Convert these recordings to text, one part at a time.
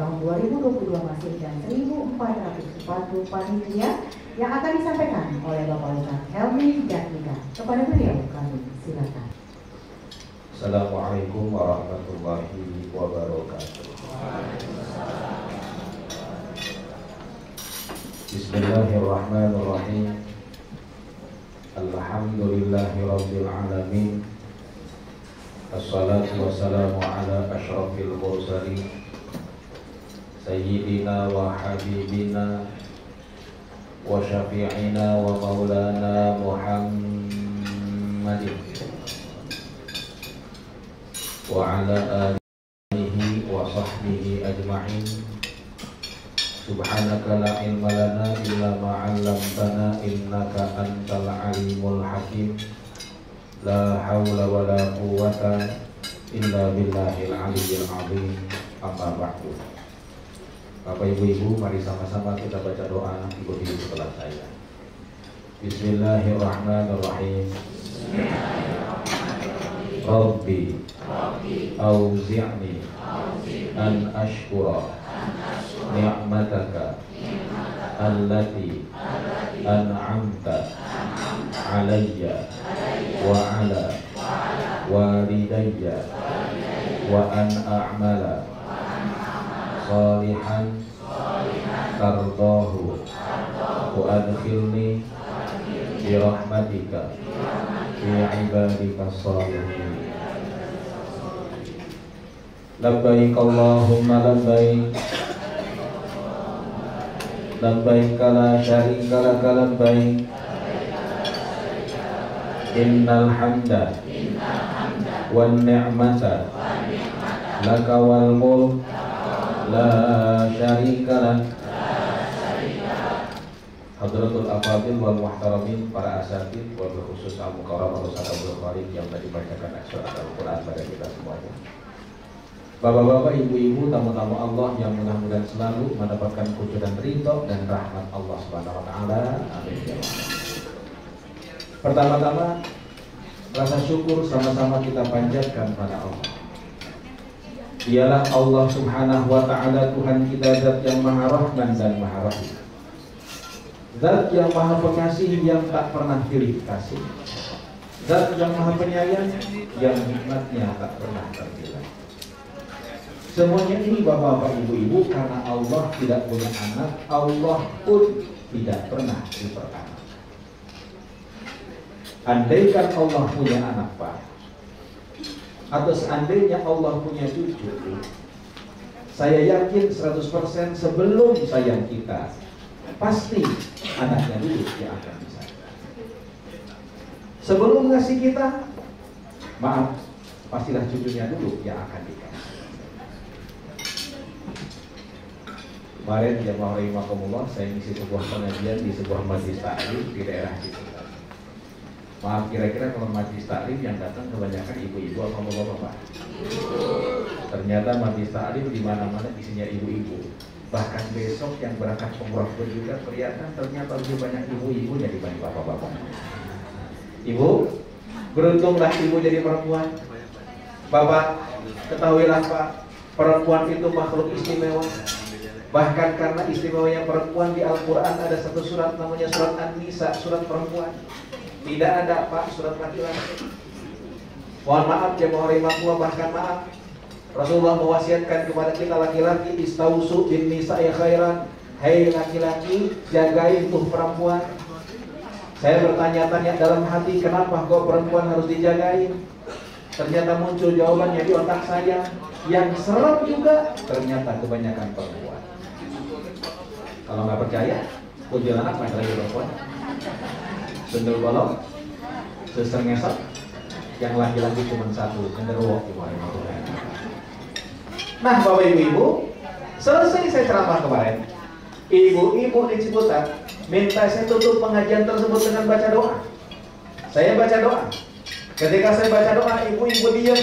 tahun 2022 Masehi dan 1440 panitia yang akan disampaikan oleh Bapak Ustaz Helmi Jatmika. Kepada beliau kami silakan. Assalamualaikum warahmatullahi wabarakatuh. Bismillahirrahmanirrahim. Alhamdulillahirabbil alamin. Assalatu wassalamu ala asyrafil mursalin sayyidina wa habibina wa syafi'ina wa maulana Muhammadin wa ala alihi wa sahbihi ajma'in. Subhanaka la ilma lana illa ma 'allamtana innaka antal alimul hakim. La haula wa la quwwata illa billahil aliyyil azim. Amma ba'du. Bapak Ibu, mari sama-sama kita baca doa ikuti setelah saya. Bismillahirrahmanirrahim. Rabbi auzi'ni an ashkura ni'mataka allati an'amta alayya wa ala walidayya wa an a'mala salihan tardahu wa adkhilni bi rahmatika fi ibadika salihin. Labbaik Allahumma labbaik labbaik la syarika laka labbaik innal hamda wan ni'mata laka wal mulk la syarika lak. Hadratul afadil wal muhtaramin, para asatidz wal khusus al mukarram al ustaz Abdul Kharim yang tadi bacakan surat Al-Qur'an pada kita semuanya. Bapak-bapak, ibu-ibu, tamu-tamu Allah yang mudah-mudahan selalu mendapatkan kucuran ridho dan rahmat Allah Subhanahu wa taala. Amin. Pertama-tama rasa syukur sama-sama kita panjatkan pada Allah. Dialah Allah Subhanahu wa taala, Tuhan kita, zat yang Maha Rahman dan Maha Rahim. Zat yang Maha Pengasih yang tak pernah pilih kasih. Zat yang Maha Penyayang yang nikmatnya tak pernah terhilang. Semuanya ini bapak-bapak, ibu-ibu, karena Allah tidak punya anak, Allah pun tidak pernah diperanak. Andaikan Allah punya anak, Pak, atau seandainya Allah punya cucu, saya yakin 100% sebelum sayang kita, pasti anaknya dulu yang akan disayang. Sebelum ngasih kita, maaf, pastilah cucunya dulu yang akan dikasih. Kemarin jamaah rahimakumullah, saya ngisi sebuah pengajian di sebuah majlis taklim di daerah Ciputat. Maaf, kira-kira kalau majlis taklim yang datang kebanyakan ibu-ibu atau bapak-bapak? Ternyata majlis taklim di mana-mana isinya ibu-ibu. Bahkan besok yang berangkat umrah pun juga kelihatan ternyata lebih banyak ibu-ibu dibanding bapak-bapak. Ibu, beruntunglah ibu jadi perempuan. Bapak, ketahuilah Pak, perempuan itu makhluk istimewa. Bahkan karena istimewanya perempuan, di Al-Quran ada satu surat namanya surat An-Nisa, surat perempuan. Tidak ada Pak surat laki-laki. Mohon maaf jemaah rahimakumullah, bahkan maaf, Rasulullah mewasiatkan kepada kita laki-laki, istausu bin nisa'i khairan. Hei laki-laki, jagain tuh perempuan. Saya bertanya-tanya dalam hati, kenapa kok perempuan harus dijagain? Ternyata muncul jawabannya di otak saya. Yang serem juga ternyata kebanyakan perempuan. Kalau nggak percaya, kuntilanak main lagi perempuan, sundel bolong, suster ngesot, yang laki-laki cuma satu, cenderung gimana? Nah, bapak ibu-ibu, selesai saya ceramah kemarin, ibu-ibu di Ciputat minta saya tutup pengajian tersebut dengan baca doa. Saya baca doa. Ketika saya baca doa, ibu-ibu diam,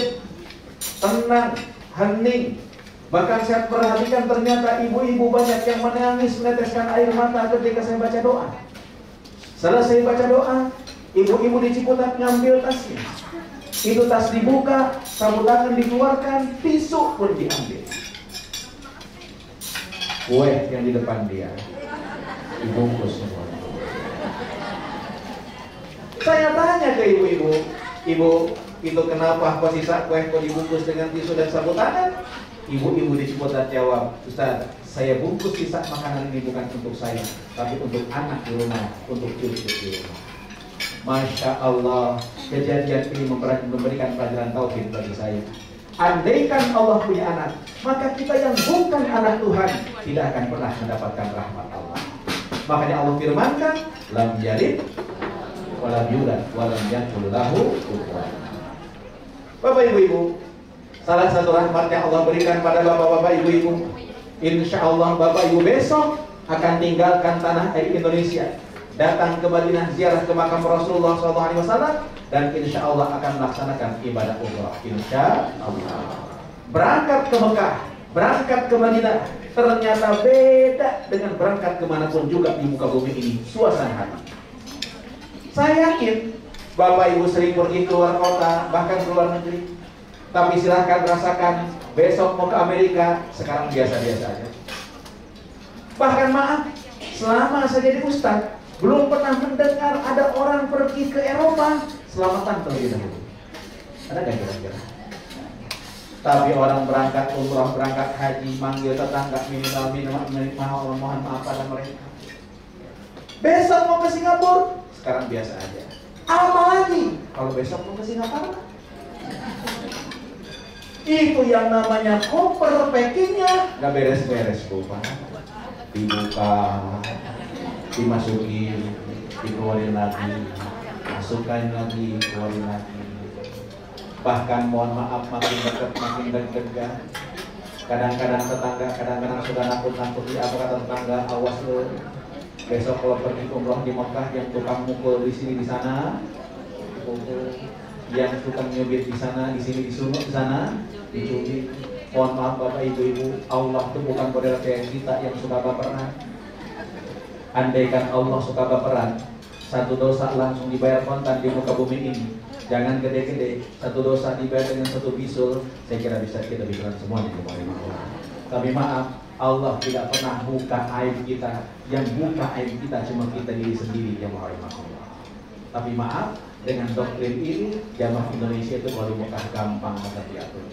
tenang, hening. Bahkan saya perhatikan ternyata ibu-ibu banyak yang menangis, meneteskan air mata ketika saya baca doa. Selesai baca doa, ibu-ibu di Ciputat ngambil tasnya. Itu tas dibuka, sapu tangan dikeluarkan, pisau pun diambil. kue yang di depan dia dibungkus semua. Saya tanya ke ibu-ibu, ibu itu kenapa kok sisa kue kok dibungkus dengan tisu dan sapu tangan? Ibu-ibu di Ciputat jawab, Ustaz, saya bungkus sisa makanan ini bukan untuk saya, tapi untuk anak di rumah, untuk cucu di rumah. Masya Allah, kejadian ini memberikan pelajaran tauhid bagi saya. Andaikan Allah punya anak, maka kita yang bukan anak Tuhan tidak akan pernah mendapatkan rahmat Allah. Makanya Allah firmankan, lam yalid walam yulad walam yakul lahu kufuwan. Bapak ibu-ibu, salah satu rahmat yang Allah berikan pada bapak-bapak ibu-ibu, insya Allah bapak ibu besok akan tinggalkan tanah air Indonesia, datang ke Madinah ziarah ke makam Rasulullah SAW, dan insya Allah akan melaksanakan ibadah umrah. Insya Allah berangkat ke Mekah, berangkat ke Madinah, ternyata beda dengan berangkat kemanapun juga di muka bumi ini suasana hati. Saya yakin bapak ibu sering pergi keluar kota, bahkan keluar negeri, tapi silahkan rasakan besok mau ke Amerika, sekarang biasa-biasa aja. Bahkan maaf, selama saya jadi ustaz, belum pernah mendengar ada orang pergi ke Eropa selamatan terlebih dahulu. Ada nggak kira-kira? Tapi orang berangkat umrah, berangkat haji, manggil tetangga minimal mohon maaf pada mereka. Besok mau ke Singapura, sekarang biasa aja. Apalagi kalau besok mau ke Singapura, itu yang namanya koper packingnya nggak beres-beres, Bapak. Dibuka, dimasukin, dikeluarin lagi, masukkan lagi, keluarin lagi. Bahkan mohon maaf makin dekat makin deg-degan. Kadang-kadang tetangga, kadang-kadang sudah nakut-nakuti apa kata tetangga, awas lo. Besok kalau pergi umroh di Mekah, yang tukang mukul di sini di sana, pukul. Yang tukang nyubit di sana, di sini disunuk di sana, dicubit. Mohon maaf bapak ibu-ibu, Allah itu bukan model kayak kita yang suka baperan. Andaikan Allah suka baperan, satu dosa langsung dibayar kontan di muka bumi ini. Jangan gede-gede, satu dosa dibayar dengan satu bisul, saya kira bisa kita bikin semua di rumah Allah. Tapi maaf, Allah tidak pernah buka aib kita. Yang buka aib kita cuma kita diri sendiri yang Allah. Tapi maaf, dengan doktrin ini, jamaah Indonesia itu baru Mekah gampang maka diatur.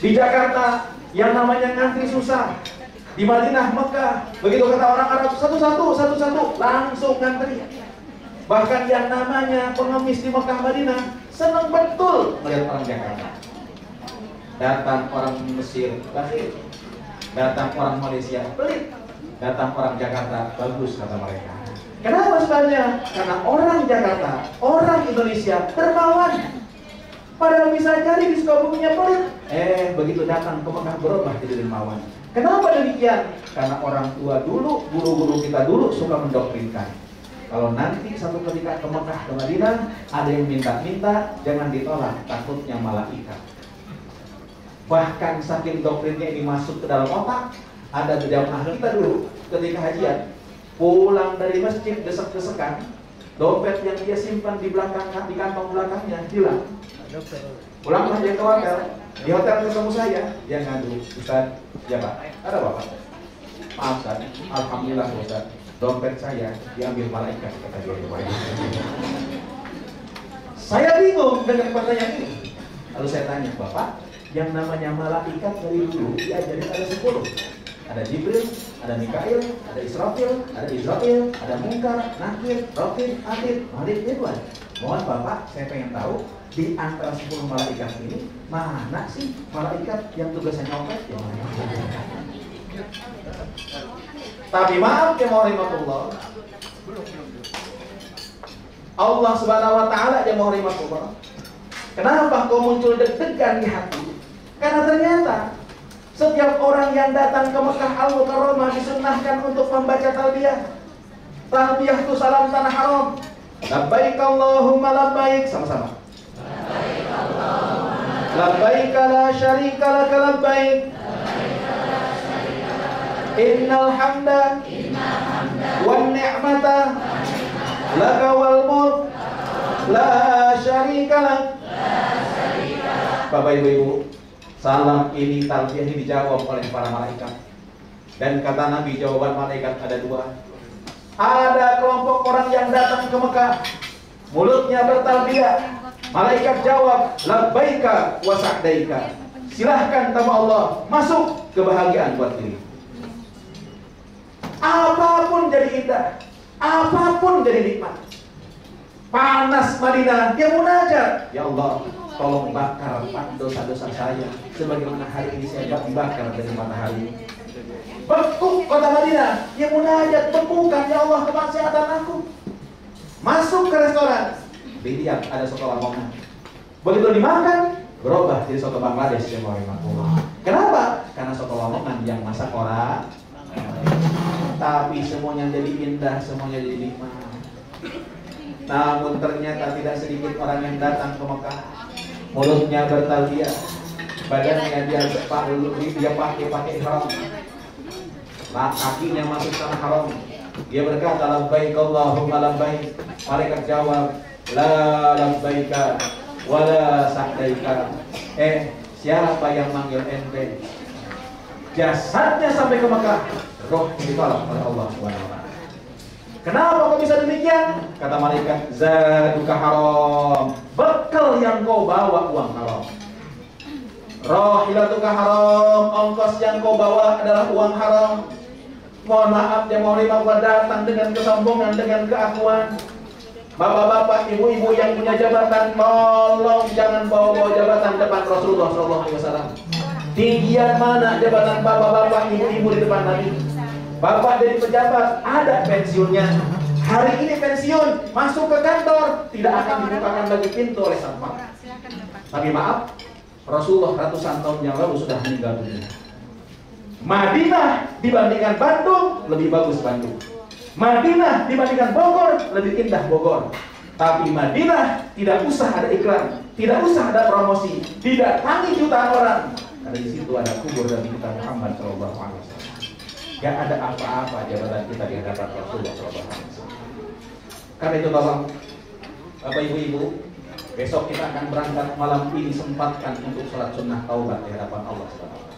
Di Jakarta, yang namanya ngantri susah. Di Madinah, Mekah, begitu kata orang Arab, satu-satu, langsung ngantri. Bahkan yang namanya pengemis di Mekah, Madinah, senang betul melihat orang Jakarta. Datang orang Mesir, baik. Datang orang Malaysia, pelit. Datang orang Jakarta, bagus kata mereka. Kenapa sebenarnya? Karena orang Jakarta, orang Indonesia dermawan. Padahal bisa jadi di Sukabuminya pelit. Begitu datang ke Mekah berubah jadi dermawan. Kenapa demikian? Karena orang tua dulu, guru-guru kita dulu suka mendoktrinkan. Kalau nanti satu ketika ke Mekah, ke Madinah, ada yang minta-minta, jangan ditolak, takutnya malaikat. Bahkan saking doktrinnya ini masuk ke dalam otak, ada jamaah kita dulu ketika hajian, pulang dari masjid desek-desekan, dompet yang dia simpan di belakang, di kantong belakangnya hilang. Pulang dia ke hotel, di hotel ketemu saya, dia ngadu, Ustaz, ya Pak, ada Bapak? Maaf Ustaz, alhamdulillah Ustaz, dompet saya diambil malaikat, kata dia. Saya bingung dengan pertanyaan ini. Lalu saya tanya, Bapak, yang namanya malaikat dari dulu diajarin ada 10. Ada Jibril, ada Mikail, ada Israfil, ada Munkar, Nakir, Rokir, Atid, Malik, Ridwan. Mohon Bapak, saya pengen tahu di antara 10 malaikat ini mana sih malaikat yang tugasnya nyopet? Tapi maaf ya Allah, Allah Subhanahu wa taala ya Allah. Kenapa kau muncul deg-degan di hati? Karena ternyata setiap orang yang datang ke Mekah Al-Mukarramah disunnahkan untuk membaca talbiyah. Talbiyah itu salam tanah haram. Labbaik Allahumma labbaik, sama-sama. Labbaik la syarika laka labbaik. Innal hamda wan ni'mata laka wal mulk la syarika lak. Bapak Ibu, salam ini talbiyah ini dijawab oleh para malaikat. Dan kata Nabi, jawaban malaikat ada dua. Ada kelompok orang yang datang ke Mekah, mulutnya bertalbiyah. Malaikat jawab, labbaika wa sa'daika. Silahkan tanpa Allah, masuk kebahagiaan buat diri. Apapun jadi indah, apapun jadi nikmat. Panas Madinah, dia munajat, ya Allah, tolong bakar dosa-dosa saya sebagaimana hari ini saya dibakar dari matahari. Bekuk kota Madinah, dia munajat, bekukan ya Allah kemaksiatan aku. Masuk ke restoran, dilihat ada soto Lamongan. Begitu dimakan, berubah jadi soto Bangladesh yang mau. Kenapa? Karena soto Lamongan yang masak orang. Tapi semuanya jadi indah, semuanya jadi nikmat. Namun ternyata tidak sedikit orang yang datang ke Mekah, mulutnya bertalbiyah, badannya dia pakai haram, kakinya masuk tanah haram. Dia berkata, labbaik Allahumma labbaik. Malaikat jawab, la labbaika wala sa'daika. Siapa yang manggil ente? Jasadnya sampai ke Mekah, roh ditolak oleh Allah SWT. Kenapa kok bisa demikian? Kata malaikat, zaduka haram. Bekal yang kau bawa uang haram. Rohilatuka haram. Ongkos yang kau bawa adalah uang haram. Mohon maaf yang mau lima datang dengan kesombongan, dengan keakuan. Bapak-bapak, ibu-ibu yang punya jabatan, tolong jangan bawa-bawa jabatan depan Rasulullah SAW. Tinggian mana jabatan bapak-bapak, ibu-ibu di depan Nabi? Bapak jadi pejabat, ada pensiunnya. Hari ini pensiun, masuk ke kantor, tidak akan dibukakan lagi pintu oleh satpam. Tapi maaf, Rasulullah ratusan tahun yang lalu sudah meninggal dunia. Madinah dibandingkan Bandung, lebih bagus Bandung. Madinah dibandingkan Bogor, lebih indah Bogor. Tapi Madinah tidak usah ada iklan, tidak usah ada promosi, didatangi jutaan orang. Karena di situ ada kubur Nabi kita Muhammad SAW. Gak ada apa-apa jabatan kita di hadapan Rasulullah SAW. Karena itu tolong Bapak Ibu-Ibu, besok kita akan berangkat malam ini, sempatkan untuk sholat sunnah taubat di hadapan Allah SWT.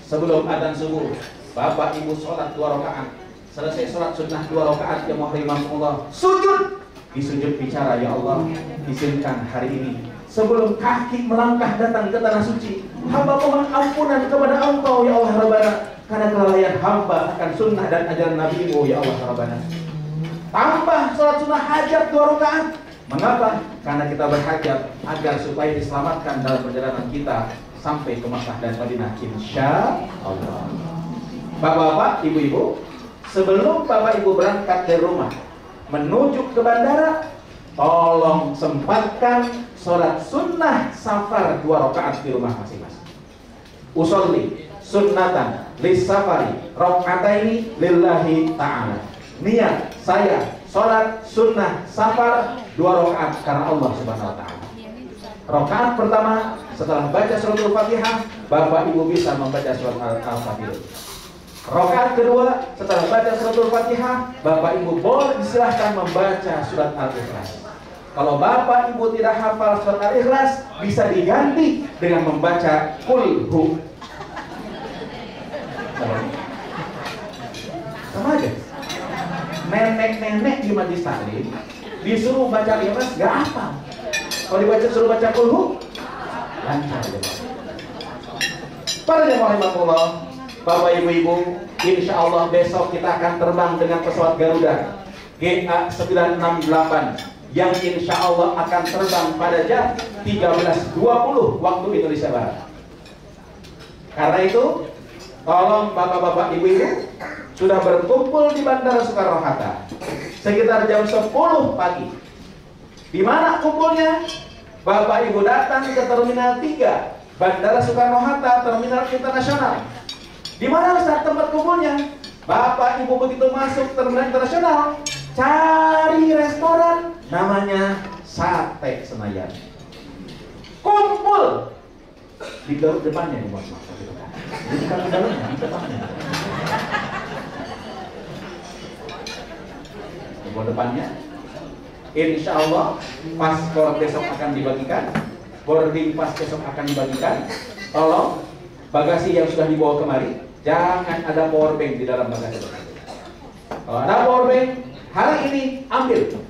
Sebelum adzan subuh, Bapak Ibu sholat 2 rakaat. Selesai sholat sunnah 2 rakaat, yang Allah sujud. Di sujud bicara, ya Allah, izinkan hari ini sebelum kaki melangkah datang ke tanah suci, hamba mohon ampunan kepada Engkau ya Allah Rabbana, karena kelalaian hamba akan sunnah dan ajaran Nabi-Mu ya Allah Rabbana. Tambah sholat sunnah hajat 2 rakaat. Mengapa? Karena kita berhajat agar supaya diselamatkan dalam perjalanan kita sampai ke Makkah dan Madinah, insya Allah. Bapak-bapak, ibu-ibu, sebelum Bapak Ibu berangkat dari rumah menuju ke bandara, tolong sempatkan sholat sunnah safar 2 rakaat di rumah masing-masing. Usolli sunnatan lis safari rakaataini lillahi ta'ala. Niat saya sholat sunnah safar 2 rakaat karena Allah Subhanahu wa ta'ala. Rakaat pertama setelah baca suratul Fatihah, Bapak Ibu bisa membaca surat Al-Fatihah. Rakaat kedua setelah baca suratul Fatihah, Bapak Ibu boleh disilahkan membaca surat Al-Ikhlas. Kalau Bapak Ibu tidak hafal surat Al-Ikhlas, bisa diganti dengan membaca Qul Hu. Sama aja. Nenek-nenek di majlis taklim disuruh baca Al-Ikhlas gak hafal. Kalau suruh baca Qul Hu, lancar aja. Para jemaah rahimahullah, Bapak Ibu-ibu, insya Allah besok kita akan terbang dengan pesawat Garuda GA968 yang insya Allah akan terbang pada jam 13.20 waktu Indonesia Barat. Karena itu, tolong bapak-bapak ibu-ibu sudah berkumpul di Bandara Soekarno-Hatta sekitar jam 10 pagi. Di mana kumpulnya? Bapak Ibu datang ke Terminal 3 Bandara Soekarno-Hatta, Terminal Internasional. Di mana saat tempat kumpulnya? Bapak Ibu begitu masuk Terminal Internasional, cari restoran namanya Sate Senayan. Kumpul di garut depannya nih, Mas. Jadi kan di dalamnya, di depannya. Di depannya. Insya Allah paspor besok akan dibagikan, boarding pass besok akan dibagikan. Tolong bagasi yang sudah dibawa kemari Jangan ada power bank di dalam bagasi. Kalau ada power bank, hari ini ambil.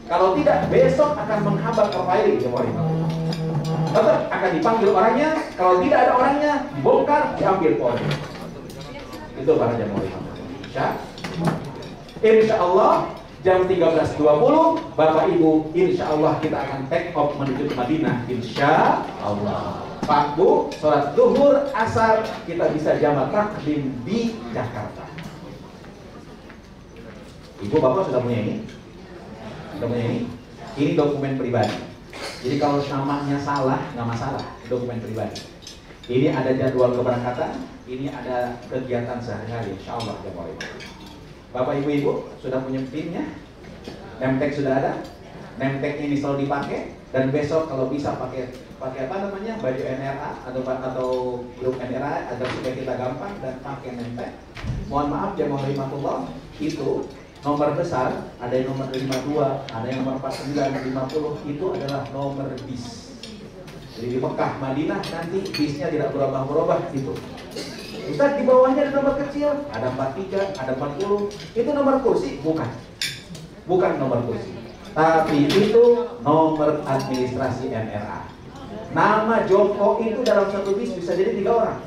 Kalau tidak, besok akan menghambat profiling jemaah rahimahullah. Tetap akan dipanggil orangnya. Kalau tidak ada orangnya, dibongkar, diambil power bank. Itu para jemaah rahimahullah. Insya Allah jam 13.20 Bapak Ibu, insya Allah kita akan take off menuju ke Madinah. Insya Allah. Pak Bu, sholat zuhur, asar kita bisa jamak takdim di Jakarta. Ibu Bapak sudah punya ini? Sudah punya ini? Ini dokumen pribadi. Jadi kalau namanya salah nggak masalah, dokumen pribadi. Ini ada jadwal keberangkatan, ini ada kegiatan sehari-hari. Insya Allah ya Bapak Ibu sudah punya PIN-nya, name tag sudah ada, name tag ini selalu dipakai, dan besok kalau bisa pakai apa namanya, baju NRA atau grup NRA agar supaya kita gampang, dan pakai name tag. Mohon maaf jemaah rahimahullah, itu nomor besar ada yang nomor 52, ada yang nomor 49, 50 itu adalah nomor bis. Jadi di Mekah, Madinah nanti bisnya tidak berubah-ubah itu. Ustaz, di bawahnya ada nomor kecil, ada 43, ada 40. Itu nomor kursi? Bukan. Bukan nomor kursi. Tapi itu nomor administrasi NRA. Nama Joko itu dalam satu bis bisa jadi 3 orang.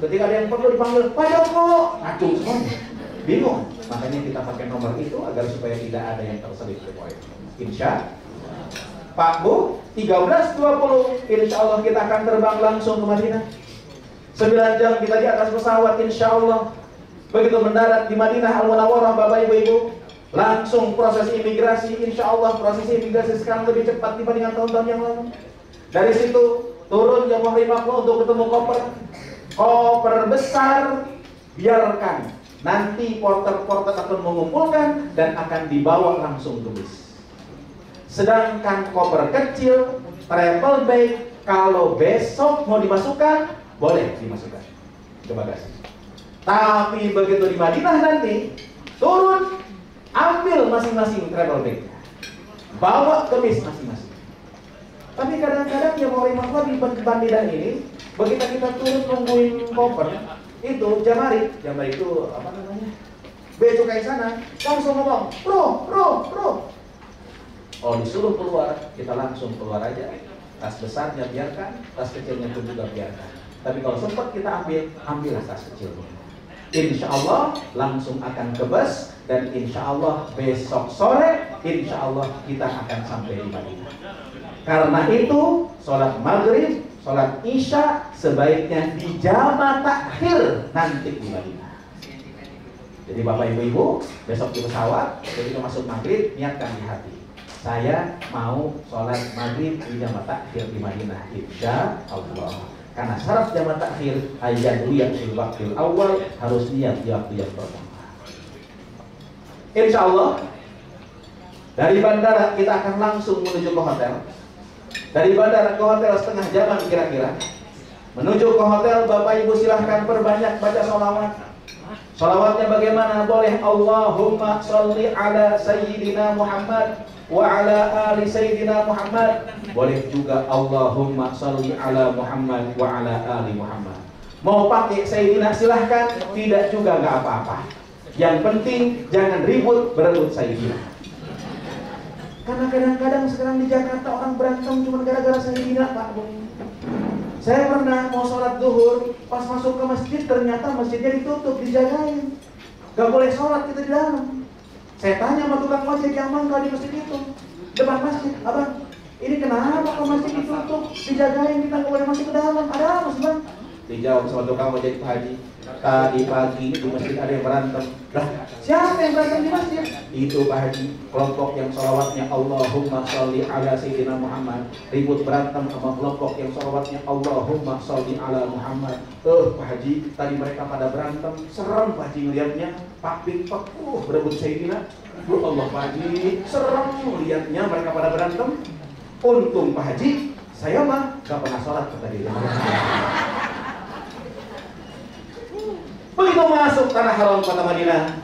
Ketika ada yang perlu dipanggil, Pak Joko, ngacung semuanya. Bingung. Makanya kita pakai nomor itu agar supaya tidak ada yang terselip. Insya Pak Bu, 13.20 insya Allah kita akan terbang langsung ke Madinah. 9 jam kita di atas pesawat insya Allah. Begitu mendarat di Madinah Al-Munawwarah Bapak Ibu, langsung proses imigrasi. Insya Allah proses imigrasi sekarang lebih cepat dibandingkan tahun-tahun yang lalu. Dari situ turun jamaah rahimahullah untuk ketemu koper besar. Biarkan nanti porter-porter akan mengumpulkan dan akan dibawa langsung ke bis. Sedangkan koper kecil travel bag kalau besok mau dimasukkan boleh dimasukkan ke bagasi. Tapi begitu di Madinah nanti turun, ambil masing-masing travel bag, bawa ke bis masing-masing. Tapi kadang-kadang yang mau rahimahullah di Madinah ini, begitu kita turun nungguin koper, itu jamari itu apa namanya? Bea cukai sana, langsung ngomong, bro. Oh disuruh keluar, kita langsung keluar aja. Tas besarnya biarkan, tas kecilnya pun juga biarkan. Tapi kalau sempat kita ambillah tas kecilnya. Insya Allah langsung akan ke bus, dan insya Allah besok sore insya Allah kita akan sampai di Madinah. Karena itu sholat maghrib, sholat isya sebaiknya di jama takhir nanti di Madinah. Jadi Bapak Ibu besok di pesawat ketika masuk maghrib niatkan di hati, saya mau sholat maghrib di jama takhir di Madinah insya Allah. Karena syarat jama takhir ayat yang fil waqtil awal, harus niat di waktu yang pertama. Insya Allah dari bandara kita akan langsung menuju ke hotel. Dari bandara ke hotel setengah jaman kira-kira. Menuju ke hotel Bapak Ibu silahkan perbanyak baca sholawat. Sholawatnya bagaimana? Boleh Allahumma sholli ala Sayyidina Muhammad wa ala ali Sayyidina Muhammad. Boleh juga Allahumma sholli ala Muhammad wa ala ali Muhammad. Mau pakai Sayyidina silahkan, tidak juga nggak apa-apa. Yang penting jangan ribut berebut Sayyidina. Karena kadang-kadang sekarang di Jakarta orang berantem cuma gara-gara Sayyidina, Pak Bu. Saya pernah mau sholat zuhur, pas masuk ke masjid ternyata masjidnya ditutup, dijagain. Gak boleh sholat kita di dalam. Saya tanya sama tukang ojek yang mangkal di masjid itu, depan masjid, abang, ini kenapa kok masjid ditutup, dijagain, kita gak boleh masuk ke dalam, ada apa sih bang? Dijawab sama tukang ojek, Pak Haji, tadi pagi di masjid ada yang berantem. Lah, siapa yang berantem di masjid? Itu Pak Haji, kelompok yang sholawatnya Allahumma sholli ala Sayyidina Muhammad ribut berantem sama kelompok yang sholawatnya Allahumma sholli ala Muhammad. Pak Haji, tadi mereka pada berantem, serem Pak Haji ngeliatnya, Pak berebut Sayyidina. Allah Pak Haji, serem lihatnya mereka pada berantem. Untung Pak Haji, saya mah gak pernah sholat tadi. Begitu masuk tanah haram kota Madinah,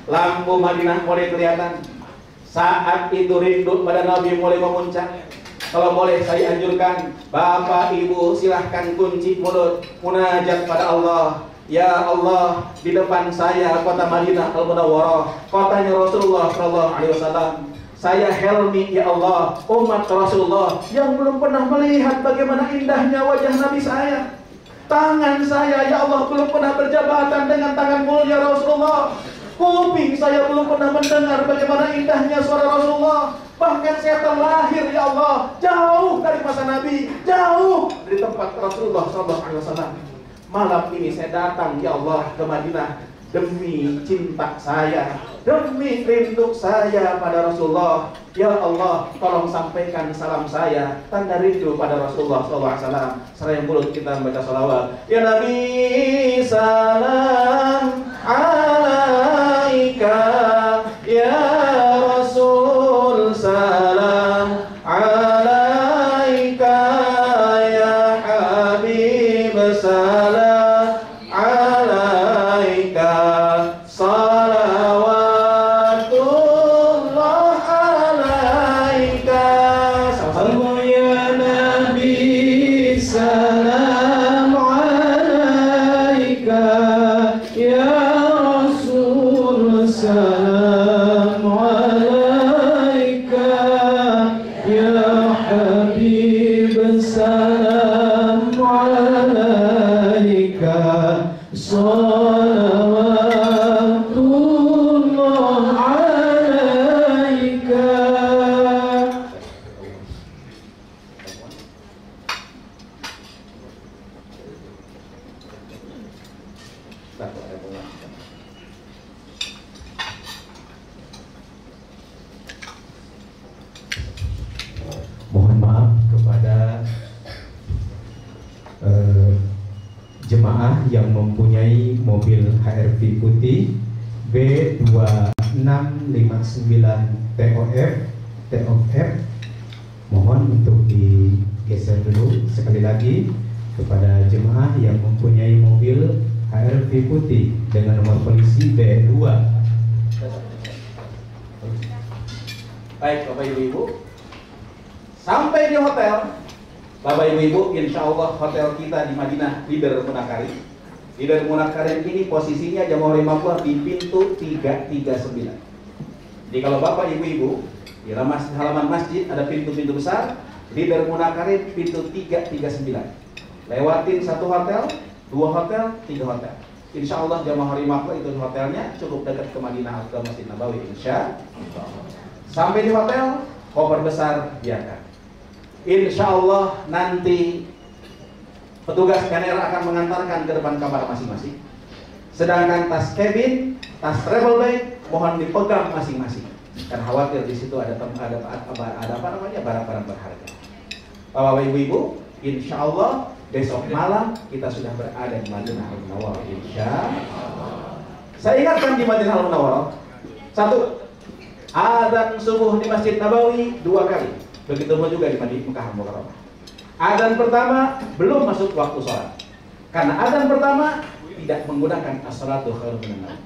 lampu Madinah mulai kelihatan. Saat itu rindu pada Nabi mulai memuncak. Kalau boleh saya anjurkan Bapak Ibu silahkan kunci mulut, munajat pada Allah. Ya Allah, di depan saya kota Madinah Al-Munawwarah, kotanya Rasulullah SAW. Saya Helmi, ya Allah, umat Rasulullah yang belum pernah melihat bagaimana indahnya wajah Nabi saya. Tangan saya, ya Allah, belum pernah berjabatan dengan tangan mulia Rasulullah. Kuping saya belum pernah mendengar bagaimana indahnya suara Rasulullah. Bahkan saya terlahir, ya Allah, jauh dari masa Nabi, jauh dari tempat Rasulullah SAW. Malam ini saya datang, ya Allah, ke Madinah demi cinta saya, demi rindu saya pada Rasulullah. Ya Allah, tolong sampaikan salam saya, tanda rindu pada Rasulullah SAW. Seraya mulut kita membaca salawat. Ya Nabi, salam alaika. Ya Rasul, salam alaika. Ya Habib, salam alaika. Salawatullah alaika. Allah ya Nabi, salam alaika. Ya Rasul, salam alaika. Ya Habib, salam alaika. Salawatullah alaika. Mohon maaf kepada jemaah yang mempunyai mobil HRV putih B2659 TOF, mohon untuk digeser dulu. Sekali lagi kepada jemaah yang mempunyai mobil HRV putih dengan nomor polisi B2. Baik, Bapak Ibu-Ibu, sampai di hotel. Bapak Ibu-Ibu, insya Allah hotel kita di Madinah, Leader Munakarim. Leader Munakarim ini posisinya Jamaah Rimaplah di pintu 339. Jadi kalau Bapak Ibu-Ibu di halaman masjid ada pintu-pintu besar, Leader Munakarim pintu 339. Lewatin satu hotel, dua hotel, tiga hotel. Insya Allah Jamaah Rimaplah itu hotelnya cukup dekat ke Madinah atau Masjid Nabawi. Insya Allah. Sampai di hotel, koper besar biarkan. Insya Allah nanti petugas scanner akan mengantarkan ke depan kamar masing-masing. Sedangkan tas cabin, tas travel bag mohon dipegang masing-masing. Karena khawatir di situ ada barang-barang berharga. Bapak Ibu, insya Allah besok malam kita sudah berada di Madinah Al-Munawwarah. Insya Allah. Saya ingatkan di Madinah Al-Munawwarah, satu, adzan subuh di Masjid Nabawi 2 kali. Begitu pun juga di Mekah Al-Mukarramah. Adzan pertama belum masuk waktu sholat, karena adzan pertama tidak menggunakan as-salatu khairun minan naum.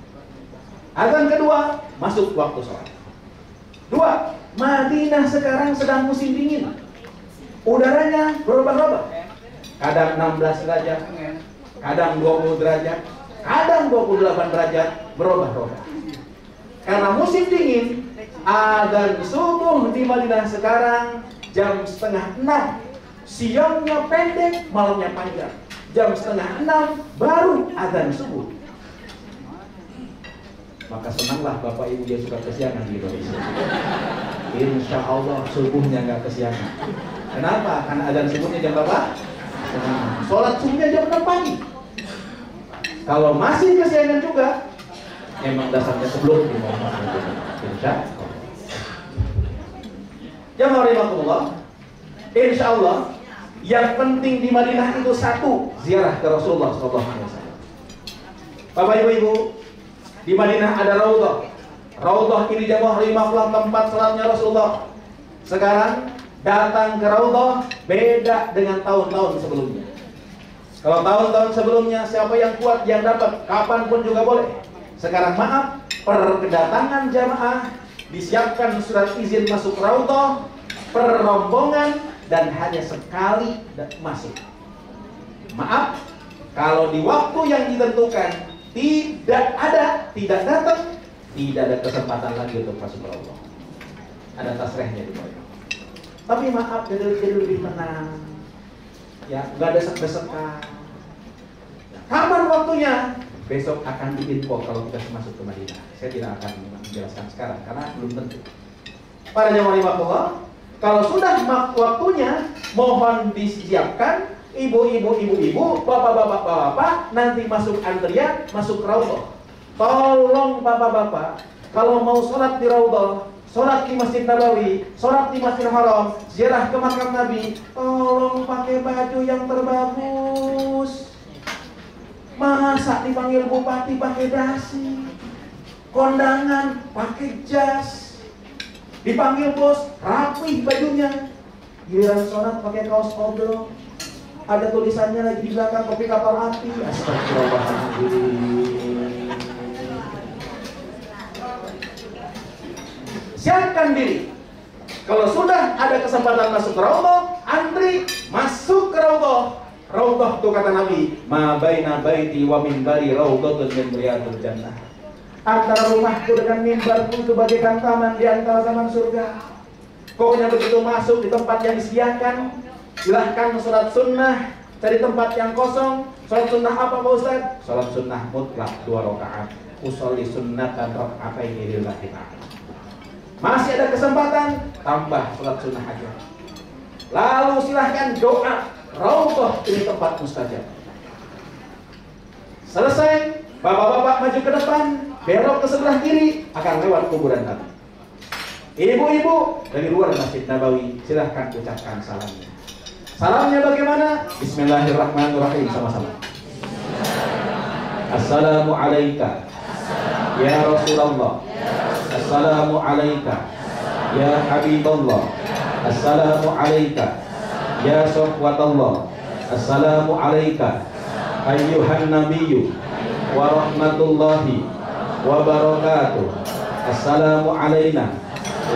Adzan kedua masuk waktu sholat. 2. Madinah sekarang sedang musim dingin, udaranya berubah-ubah. Kadang 16 derajat, kadang 20 derajat, kadang 28 derajat, berubah-ubah. Karena musim dingin, adzan subuh di Madinah sekarang jam 5:30. Siangnya pendek, malamnya panjang. Jam 5:30 baru adzan subuh. Maka senanglah Bapak Ibu yang suka kesiangan di Indonesia. Insya Allah subuhnya nggak kesiangan. Kenapa? Karena adzan subuhnya jam berapa? Sholat subuhnya jam 6 pagi. Kalau masih kesiangan juga, emang dasarnya sebelum dimohon. Insya Allah. Jamaah rahimakumullah, insya Allah yang penting di Madinah itu satu, ziarah ke Rasulullah SAW. Bapak Ibu, di Madinah ada Raudhah. Raudhah ini Jamaah rahimakumullah tempat salatnya Rasulullah. Sekarang datang ke Raudhah beda dengan tahun-tahun sebelumnya. Kalau tahun-tahun sebelumnya siapa yang kuat yang dapat, kapanpun juga boleh. Sekarang maaf, per kedatangan jamaah disiapkan surat izin masuk Raudhah per rombongan dan hanya sekali masuk. Maaf, Kalau di waktu yang ditentukan tidak datang, tidak ada kesempatan lagi untuk masuk ke Allah. Ada tasrehnya di bawah. Tapi maaf, jadi lebih tenang. Ya, nggak ada desek-desekan. Kapan waktunya? Besok akan diinfo kalau kita masuk ke Madinah. Saya tidak akan menjelaskan sekarang karena belum tentu. Para jamaah rahmatullah, kalau sudah waktunya, mohon disiapkan ibu-ibu, bapak-bapak, nanti masuk antrian, masuk raudhah. Tolong bapak-bapak, kalau mau sholat di raudhah, sholat di Masjid Nabawi, sholat di Masjidil Haram, ziarah ke makam Nabi, tolong pakai baju yang terbagus. Masa dipanggil bupati pakai dasi, kondangan pakai jas, dipanggil bos rapih bajunya, giliran sholat pakai kaos oblong, ada tulisannya lagi di belakang kopi kapal api. Astagfirullahaladzim. Siapkan diri. Kalau sudah ada kesempatan masuk ke raudhah, antri masuk ke raudhah. Raudhah itu kata Nabi, ma baina baiti wa minbari raudhatun min riyadil jannah. Antara rumahku dengan mimbarku itu bagaikan taman di antara taman surga. Pokoknya begitu masuk di tempat yang disediakan, silahkan sholat sunnah, cari tempat yang kosong. Sholat sunnah apa Pak Ustaz? Sholat sunnah mutlak 2 rakaat. Usolli sunnatan raka'ataini lillahi ta'ala. Masih ada kesempatan, tambah sholat sunnah aja. Lalu silahkan doa. Raudhah ini tempat mustajab. Selesai, bapak-bapak maju ke depan, belok ke sebelah kiri, akan lewat kuburan Nabi. Ibu-ibu dari luar Masjid Nabawi, silahkan ucapkan salamnya. Salamnya bagaimana? Bismillahirrahmanirrahim, sama-sama. Assalamu alayka ya Rasulullah. Assalamu alayka ya Habiballah. Assalamu alayka ya sahwatallah. Assalamu alayka ayyuhan nabiyyu wa rahmatullahi wa barakatuh. Assalamu alayna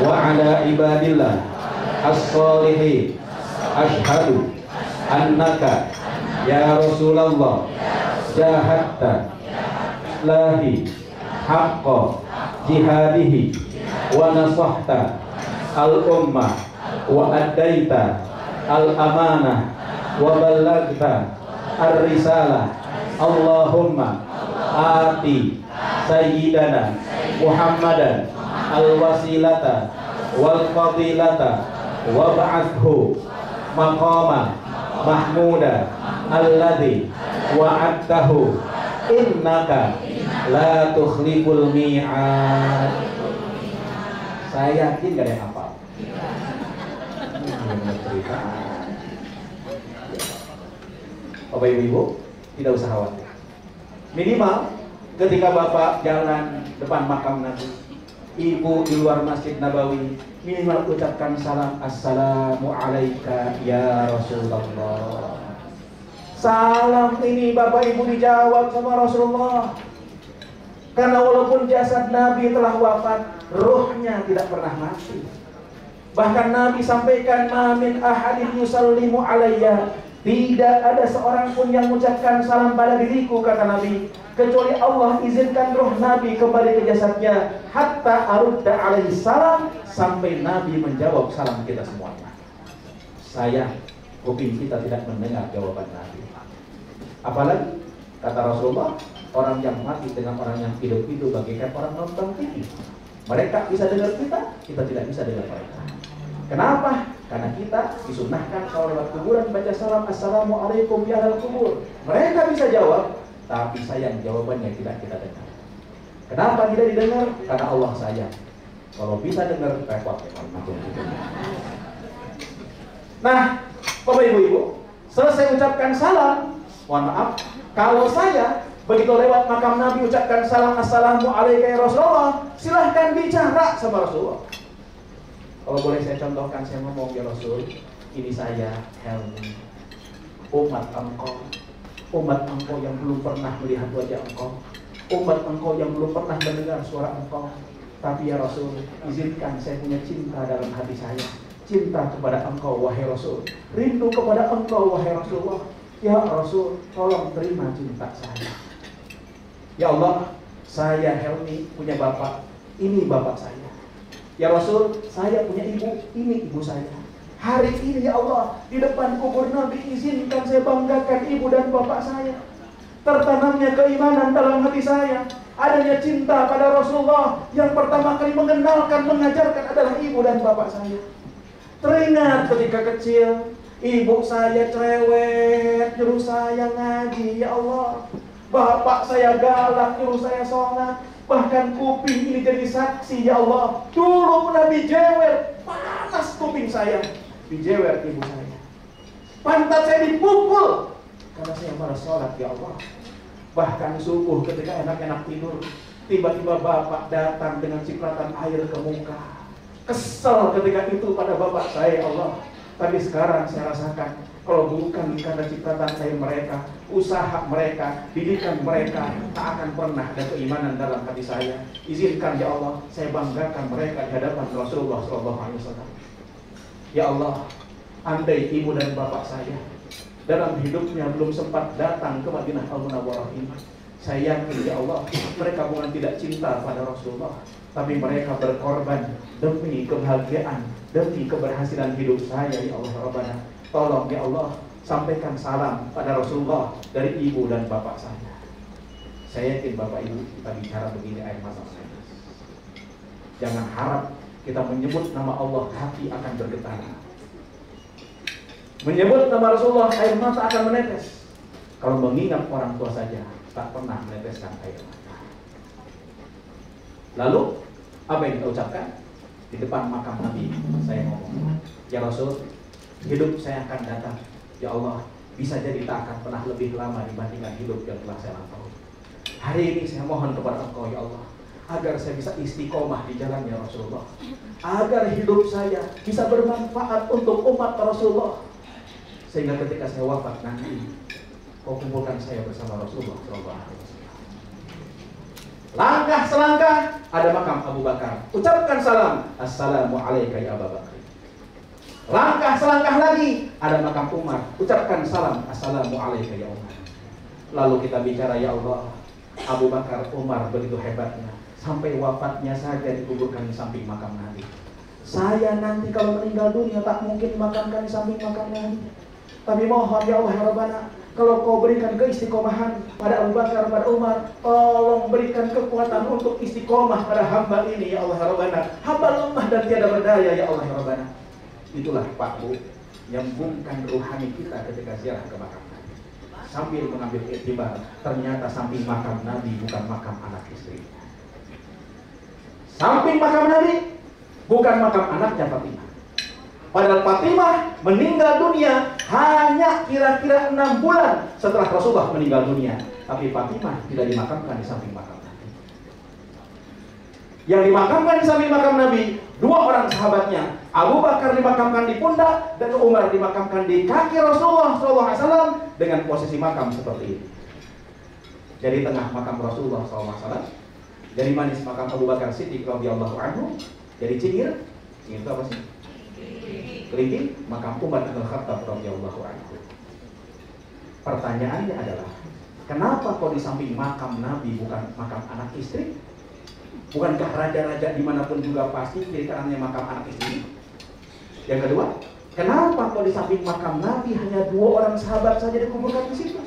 wa ala ibadillah as-salihin. Ashhadu annaka ya Rasulullah jahadta lahi haqqa jihadihi wa nasahta al-ummah wa addaita al-amanah wa ballagta ar-risalah. Allahumma ati sayyidana Muhammadan al-wasilata wal fadilata wa ba'athu maqama mahmuda alladhi wa'adtahu innaka la tukhliful mi'ad. Saya yakin gak ada yang hafal. Bapak Ibu, tidak usah khawatir. Minimal ketika Bapak jalan depan makam Nabi, Ibu di luar Masjid Nabawi, minimal ucapkan salam, assalamu alayka ya Rasulullah. Salam ini Bapak Ibu dijawab sama Rasulullah. Karena walaupun jasad Nabi telah wafat, ruhnya tidak pernah mati. Bahkan Nabi sampaikan, ma min ahadin yusallimu alayya, tidak ada seorang pun yang mengucapkan salam pada diriku, kata Nabi, kecuali Allah izinkan roh Nabi kembali ke jasadnya, hatta arudda alaihi salam, sampai Nabi menjawab salam kita semuanya. Sayang, kuping kita tidak mendengar jawaban Nabi. Apalagi kata Rasulullah, orang yang mati dengan orang yang hidup itu bagaikan orang nonton TV. Mereka bisa dengar kita, kita tidak bisa dengar mereka. Kenapa? Karena kita disunnahkan kalau lewat kuburan baca salam, assalamualaikum ya ahlal kubur. Mereka bisa jawab, tapi sayang jawabannya tidak kita dengar. Kenapa tidak didengar? Karena Allah sayang. Kalau bisa dengar, repot. Nah, Bapak Ibu, selesai ucapkan salam, mohon maaf, kalau saya begitu lewat makam Nabi ucapkan salam, assalamu alayka ya Rasulullah, silahkan bicara sama Rasulullah. Kalau boleh saya contohkan, saya ngomong, ya Rasul, ini saya Helmi, umat engkau yang belum pernah melihat wajah engkau, umat engkau yang belum pernah mendengar suara engkau. Tapi ya Rasul, izinkan saya punya cinta dalam hati saya, cinta kepada engkau wahai Rasul, rindu kepada engkau wahai Rasulullah. Ya Rasul, tolong terima cinta saya. Ya Allah, saya Helmi punya bapak, ini bapak saya. Ya Rasul, saya punya ibu, ini ibu saya. Hari ini ya Allah, di depan kubur Nabi, izinkan saya banggakan ibu dan bapak saya. Tertanamnya keimanan dalam hati saya, adanya cinta pada Rasulullah. Yang pertama kali mengenalkan, mengajarkan adalah ibu dan bapak saya. Teringat ketika kecil, ibu saya cerewet, nyuruh saya ngaji, ya Allah. Bapak saya galak, nyuruh saya sholat. Bahkan kuping ini jadi saksi, ya Allah. Dulu pernah dijewer, panas kuping saya. Dijewer ibu saya. Pantat saya dipukul karena saya malas sholat, ya Allah. Bahkan subuh ketika enak-enak tidur, tiba-tiba bapak datang dengan cipratan air ke muka. Kesel ketika itu pada bapak saya, ya Allah. Tapi sekarang saya rasakan, kalau bukan karena cipratan air mereka, usaha mereka, didikan mereka, tak akan pernah ada keimanan dalam hati saya. Izinkan ya Allah, saya banggakan mereka di hadapan Rasulullah SAW. Ya Allah, andai ibu dan bapak saya dalam hidupnya belum sempat datang ke Madinah Al-Munawwarah ini, saya yakin ya Allah, mereka bukan tidak cinta pada Rasulullah, tapi mereka berkorban demi kebahagiaan, demi keberhasilan hidup saya, ya Allah Rabbana. Tolong ya Allah, sampaikan salam pada Rasulullah dari ibu dan bapak saya. Saya yakin bapak ibu, kita bicara begini air mata menetes. Jangan harap kita menyebut nama Allah, hati akan bergetar. Menyebut nama Rasulullah, air mata akan menetes. Kalau mengingat orang tua saja, tak pernah meneteskan air mata. Lalu, apa yang kita ucapkan? Di depan makam Nabi, saya ngomong, ya Rasul, hidup saya akan datang. Ya Allah, bisa jadi tak akan pernah lebih lama dibandingkan hidup yang telah saya lampaui. Hari ini saya mohon kepada Engkau, ya Allah, agar saya bisa istiqomah di jalannya Rasulullah, agar hidup saya bisa bermanfaat untuk umat Rasulullah, sehingga ketika saya wafat nanti, Kau kumpulkan saya bersama Rasulullah SAW. Langkah selangkah ada makam Abu Bakar, ucapkan salam, Assalamualaikum ya Abu Bakar. Langkah selangkah lagi ada makam Umar, ucapkan salam, Assalamualaikum ya Umar. Lalu kita bicara, ya Allah, Abu Bakar, Umar begitu hebatnya, sampai wafatnya saja dikuburkan di samping makam Nabi. Saya nanti kalau meninggal dunia tak mungkin dimakamkan di samping makam Nabi. Tapi mohon ya Allah Rabbana, kalau Kau berikan keistiqomahan pada Abu Bakar, pada Umar, tolong berikan kekuatan untuk istiqomah pada hamba ini, ya Allah Rabbana. Hamba lemah dan tiada berdaya, ya Allah Rabbana. Itulah Pak Bu, nyambungkan ruhani kita ketika ziarah ke makam Nabi. Sambil mengambil iktibar, ternyata samping makam Nabi bukan makam anak istrinya. Samping makam Nabi bukan makam anaknya Fatimah. Padahal Fatimah meninggal dunia hanya kira-kira 6 bulan setelah Rasulullah meninggal dunia. Tapi Fatimah tidak dimakamkan di samping makam Nabi. Yang dimakamkan di samping makam Nabi, 2 orang sahabatnya. Abu Bakar dimakamkan di pundak dan Umar dimakamkan di kaki Rasulullah SAW dengan posisi makam seperti ini. Jadi tengah makam Rasulullah SAW, dari manis makam Abu Bakar Siddiq radhiyallahu anhu, jadi cingir itu apa sih? Kelingking, makam Umar bin Khattab radhiyallahu anhu. Pertanyaannya adalah, kenapa kok di samping makam Nabi bukan makam anak istri? Bukankah raja-raja dimanapun juga pasti kiri kanannya makam anak istri? Yang kedua, kenapa kok di samping makam Nabi hanya 2 orang sahabat saja dikuburkan di situ?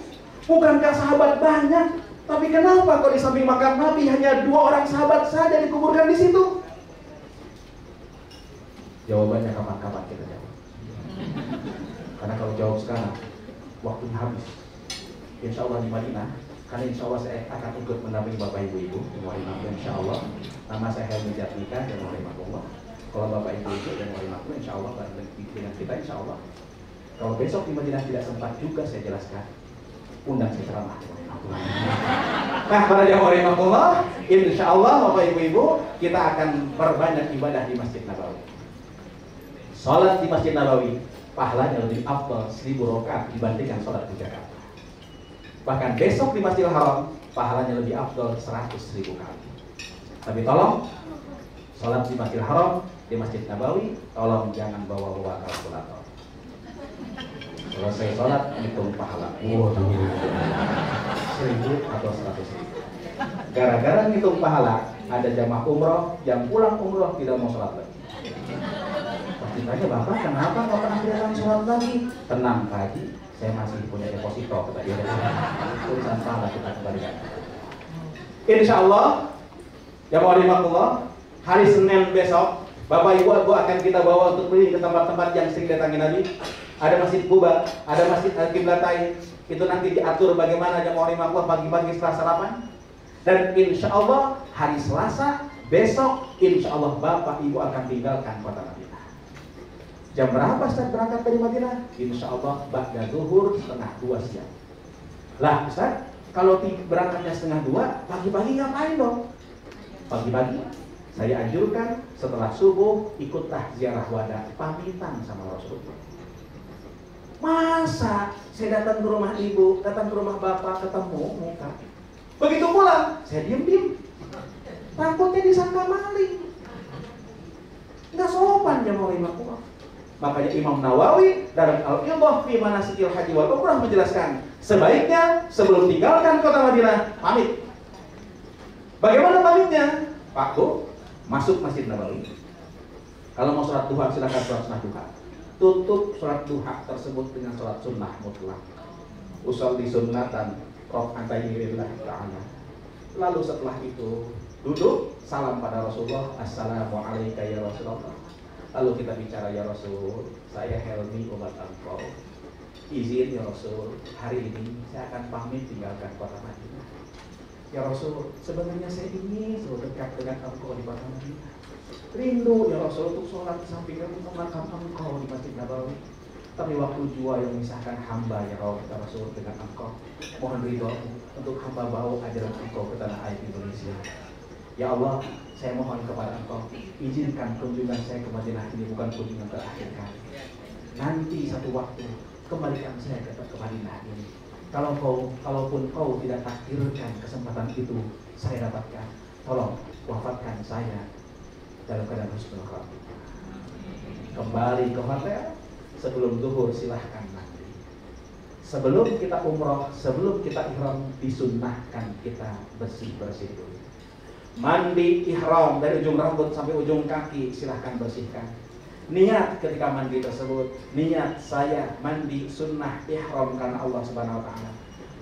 Bukankah sahabat banyak? Tapi kenapa kok di samping makam Nabi hanya 2 orang sahabat saja dikuburkan di situ? Jawabannya kapan-kapan kita jawab. Karena kalau jawab sekarang, waktunya habis. Insya Allah di Madinah, karena insya Allah saya akan ikut mendampingi Bapak Ibu-Ibu Januari Makmum, insya Allah. Nama saya Helmi Jatmika Januari Makmum. Kalau Bapak Ibu ikut Januari Makmum, insya Allah bareng dengan kita, insya Allah. Kalau besok di Madinah tidak sempat juga saya jelaskan, undang saya ceramah. Nah, pada Januari Makmum, insya Allah Bapak Ibu-Ibu kita akan berbanyak ibadah di Masjid Nabawi. Sholat di Masjid Nabawi pahalanya lebih afdal 1000 rakaat dibandingkan sholat di Jakarta. Bahkan besok di Masjidil Haram pahalanya lebih afdal 100.000 kali. Tapi tolong sholat di Masjidil Haram, di Masjid Nabawi, tolong jangan bawa-bawa kalkulator. Selesai sholat, hitung pahala. Waduh, 1000 atau 100.000. Gara-gara ngitung pahala, ada jamaah umroh yang pulang umroh tidak mau sholat lagi. Pasti tanya, Bapak kenapa nggak pernah datang sholat lagi? Tenang Pak Haji, saya masih punya deposito, kata dia. Urusan pahala kita kembalikan. Insya Allah, ya Allah, hari Senin besok, Bapak Ibu akan kita bawa untuk pergi ke tempat-tempat yang sering datangi Nabi. Ada Masjid Quba, ada Masjid Al-Qiblatain. Itu nanti diatur bagaimana jamaah Allah pagi-pagi setelah sarapan. Dan insya Allah hari Selasa besok, insya Allah Bapak Ibu akan tinggalkan kota Madinah. Jam berapa Ustaz berangkat dari Madinah? Insya Allah ba'da zuhur 1:30 siang. Lah Ustaz, kalau berangkatnya 1:30, pagi-pagi ngapain dong? Pagi-pagi saya anjurkan setelah subuh ikutlah ziarah wada, pamitan sama Rasulullah. Masa saya datang ke rumah ibu, datang ke rumah bapak, ketemu muka, begitu pulang saya diem-diem, takutnya disangka maling, nggak sopan jamaah Allah. Makanya Imam Nawawi dalam Al-Idah fi Manasikil Haji wal Umrah menjelaskan, sebaiknya sebelum tinggalkan kota Madinah pamit. Bagaimana pamitnya? Pak Bu, masuk Masjid Nabawi. Kalau mau sholat duha silakan sholat sunnah duha. Tutup sholat duha tersebut dengan sholat sunnah mutlak. Usolli sunnatan rok'ataini lillahi ta'ala. Lalu setelah itu duduk, salam pada Rasulullah, Assalamualaikum ya Rasulullah. Lalu kita bicara, ya Rasul, saya Helmi umat engkau. Izin ya Rasul, hari ini saya akan pamit tinggalkan kota Madinah. Ya Rasul, sebenarnya saya ingin selalu dekat dengan engkau di kota Madinah. Rindu ya Rasul untuk sholat di samping makam engkau di Masjid Nabawi. Tapi waktu jua yang memisahkan hamba ya Rasul dengan engkau. Mohon ridho untuk hamba bawa ajaran engkau ke tanah air Indonesia. Ya Allah, saya mohon kepada engkau, izinkan kunjungan saya ke Madinah ini bukan kunjungan terakhir kali. Nanti satu waktu kembalikan saya ke Madinah ini. Kalaupun kau tidak takdirkan kesempatan itu saya dapatkan, tolong wafatkan saya dalam keadaan husnul khatimah. Kembali ke hotel, sebelum zuhur silahkan mandi. Sebelum kita umroh, sebelum kita ihram, disunnahkan kita bersih-bersih dulu. Mandi ihram dari ujung rambut sampai ujung kaki silahkan bersihkan. Niat ketika mandi tersebut, niat saya mandi sunnah ihram karena Allah Subhanahu wa taala.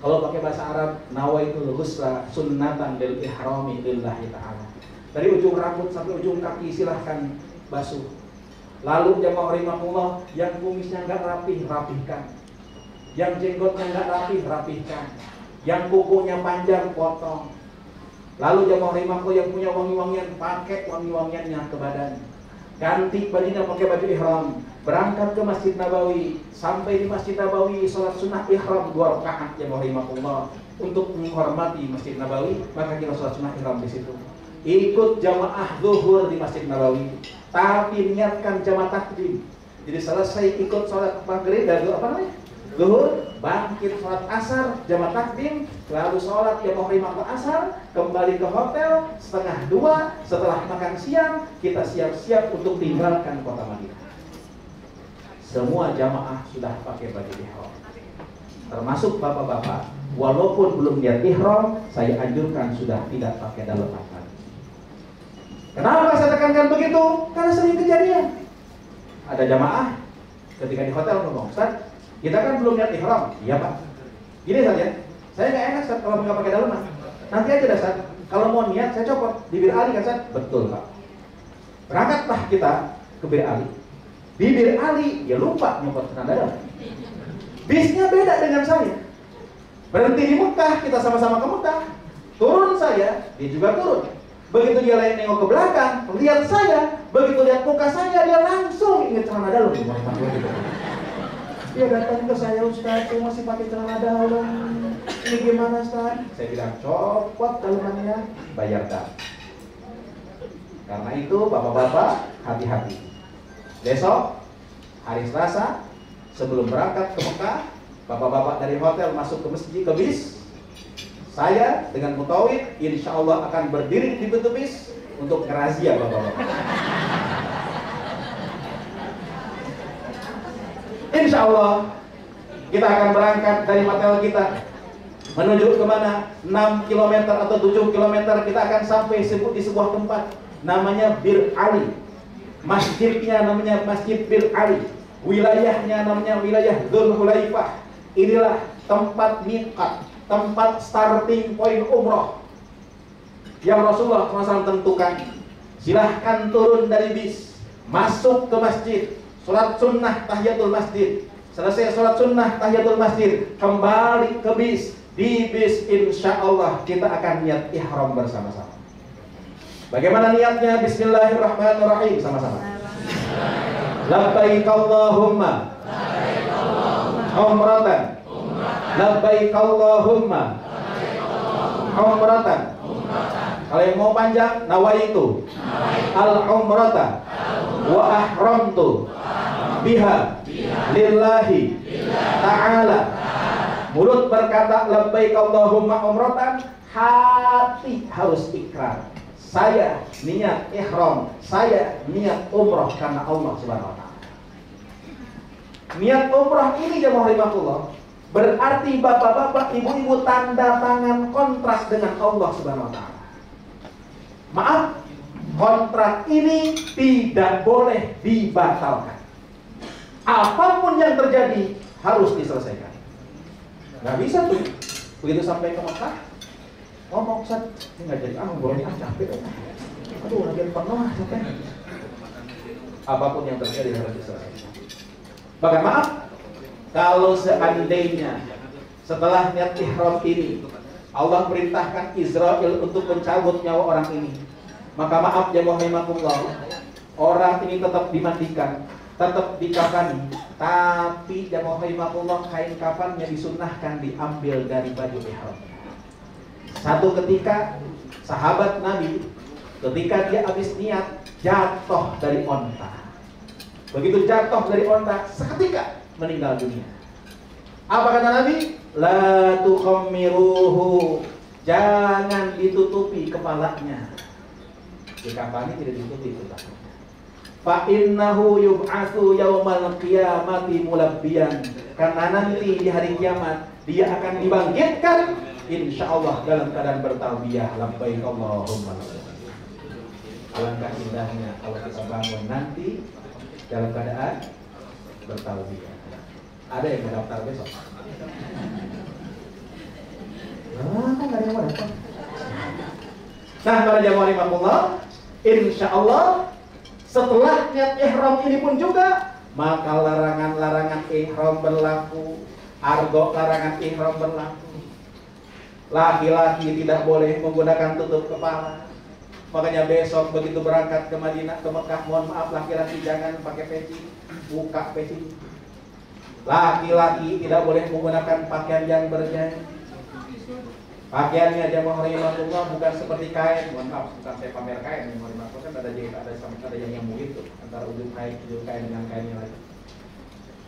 Kalau pakai bahasa Arab, nawaitul ghusla sunnatan lil ihrami lillahi ta'ala. Dari ujung rambut sampai ujung kaki silahkan basuh. Lalu jamaah rahimahullah, yang kumisnya enggak rapih, rapihkan. Yang jenggotnya enggak rapih, rapihkan. Yang kukunya panjang, potong. Lalu jamaah rahimahullah yang punya wangi-wangian, pakai wangi-wangiannya ke badan. Ganti bajunya pakai baju ihram. Berangkat ke Masjid Nabawi. Sampai di Masjid Nabawi, sholat sunnah ihram 2 rakaat jamaah rahimahullah. Untuk menghormati Masjid Nabawi, maka kita sholat sunnah ihram di situ. Ikut jamaah zuhur di Masjid Nabawi, tapi niatkan jamaah takdim. Jadi selesai ikut sholat maghrib dan zuhur, bangkit sholat asar jamaah takdim, lalu sholat jamaah lima asar, kembali ke hotel 1:30. Setelah makan siang kita siap-siap untuk tinggalkan kota Madinah. Semua jamaah sudah pakai baju ihram, termasuk bapak-bapak. Walaupun belum niat ihram, saya anjurkan sudah tidak pakai daleman. Kenapa saya tekankan begitu? Karena sering kejadian. Ada jamaah ketika di hotel ngomong, Ustaz, kita kan belum niat ihram. Iya Pak. Gini saja, saya nggak enak Ustaz kalau nggak pakai daleman. Nanti aja dah Ustaz. Kalau mau niat saya copot di Bir Ali kan Ustaz? Betul Pak. Berangkatlah kita ke Bir Ali. Di Bir Ali dia lupa nyopot celana dalam. Bisnya beda dengan saya. Berhenti di Mekah, kita sama-sama ke Mekah. Turun saya, dia juga turun. Begitu dia lain nengok ke belakang, lihat saya, begitu lihat muka saya, dia langsung ingat celana dalam. Dia datang ke saya, Ustaz, saya masih pakai celana dalam. Ini gimana Ustaz? Saya bilang, copot dalemannya, bayar dah. Karena itu bapak-bapak hati-hati. Besok hari Selasa sebelum berangkat ke Mekah, bapak-bapak dari hotel masuk ke masjid, ke bis. Saya dengan Mutawid insya Allah akan berdiri di pintu bis untuk ngerazia bapak-bapak. Insya Allah Kita akan berangkat dari hotel kita menuju kemana? 6 km atau 7 km. Kita akan sampai di sebuah tempat namanya Bir Ali. Masjidnya namanya Masjid Bir Ali. Wilayahnya namanya wilayah Dzulhulaifah. Inilah tempat miqat, tempat starting point umroh yang Rasulullah SAW tentukan. Silahkan turun dari bis, masuk ke masjid, sholat sunnah tahiyatul masjid. Selesai sholat sunnah tahiyatul masjid, kembali ke bis. Di bis insya Allah kita akan niat ihram bersama-sama. Bagaimana niatnya? Bismillahirrahmanirrahim, sama-sama. Labbaik Allahumma umratan, labbaik Allahumma umratan. Kalau yang mau panjang, nawaitu al-umrata wa ahramtu biha lillahi ta'ala. Mulut berkata labbaik Allahumma umratan, hati harus ikrar. Saya niat ihram, saya niat umroh karena Allah Subhanahu wa taala. Niat umroh ini jemaah rahimakumullah, berarti bapak-bapak, ibu-ibu tanda tangan kontrak dengan Allah Subhanahu wa taala. Maaf, kontrak ini tidak boleh dibatalkan. Apapun yang terjadi harus diselesaikan. Nggak bisa tuh begitu sampai ke Mekah ngomong, Ustaz, ini nggak jadi, boleh capek, aduh lagi penuh capek. Apapun yang terjadi harus diselesaikan. Bahkan maaf, kalau seandainya setelah niat ihram ini Allah perintahkan Israel untuk mencabut nyawa orang ini, maka maaf ya rahimakumullah, orang ini tetap dimandikan, tetap dikafani, tapi ya rahimakumullah, kain kafannya disunnahkan diambil dari baju ihram. Satu ketika sahabat Nabi, ketika dia habis niat, jatuh dari onta. Begitu jatuh dari onta, seketika meninggal dunia. Apa kata Nabi? La tukhammiruhu, jangan ditutupi kepalanya. Dikafani tidak ditutupi kepalanya. Fa innahu yub'atsu yaumal qiyamati mulabbiyan, karena nanti di hari kiamat dia akan dibangkitkan insyaallah dalam keadaan bertalbiyah labbaik Allahumma labbaik. Alangkah indahnya kalau kita bangun nanti dalam keadaan bertalbiyah. Ada yang mau daftar besok? Kan ada yang mau daftar. Nah, para jamaah rahimakumullah, insyaallah setelah niat ihram ini pun juga, maka larangan-larangan ihram berlaku, argo larangan ihram berlaku. Laki-laki tidak boleh menggunakan tutup kepala. Makanya besok begitu berangkat ke Madinah, ke Mekah, mohon maaf laki-laki jangan pakai peci, buka peci. Laki-laki tidak boleh menggunakan pakaian yang berjahit. Pakaiannya jamaah rahimakumullah bukan seperti kain, mohon maaf, bukan saya pamer kain, mohon maaf, kan ada jahit, ada yang nyambung itu antara ujung kain dengan kain yang lain.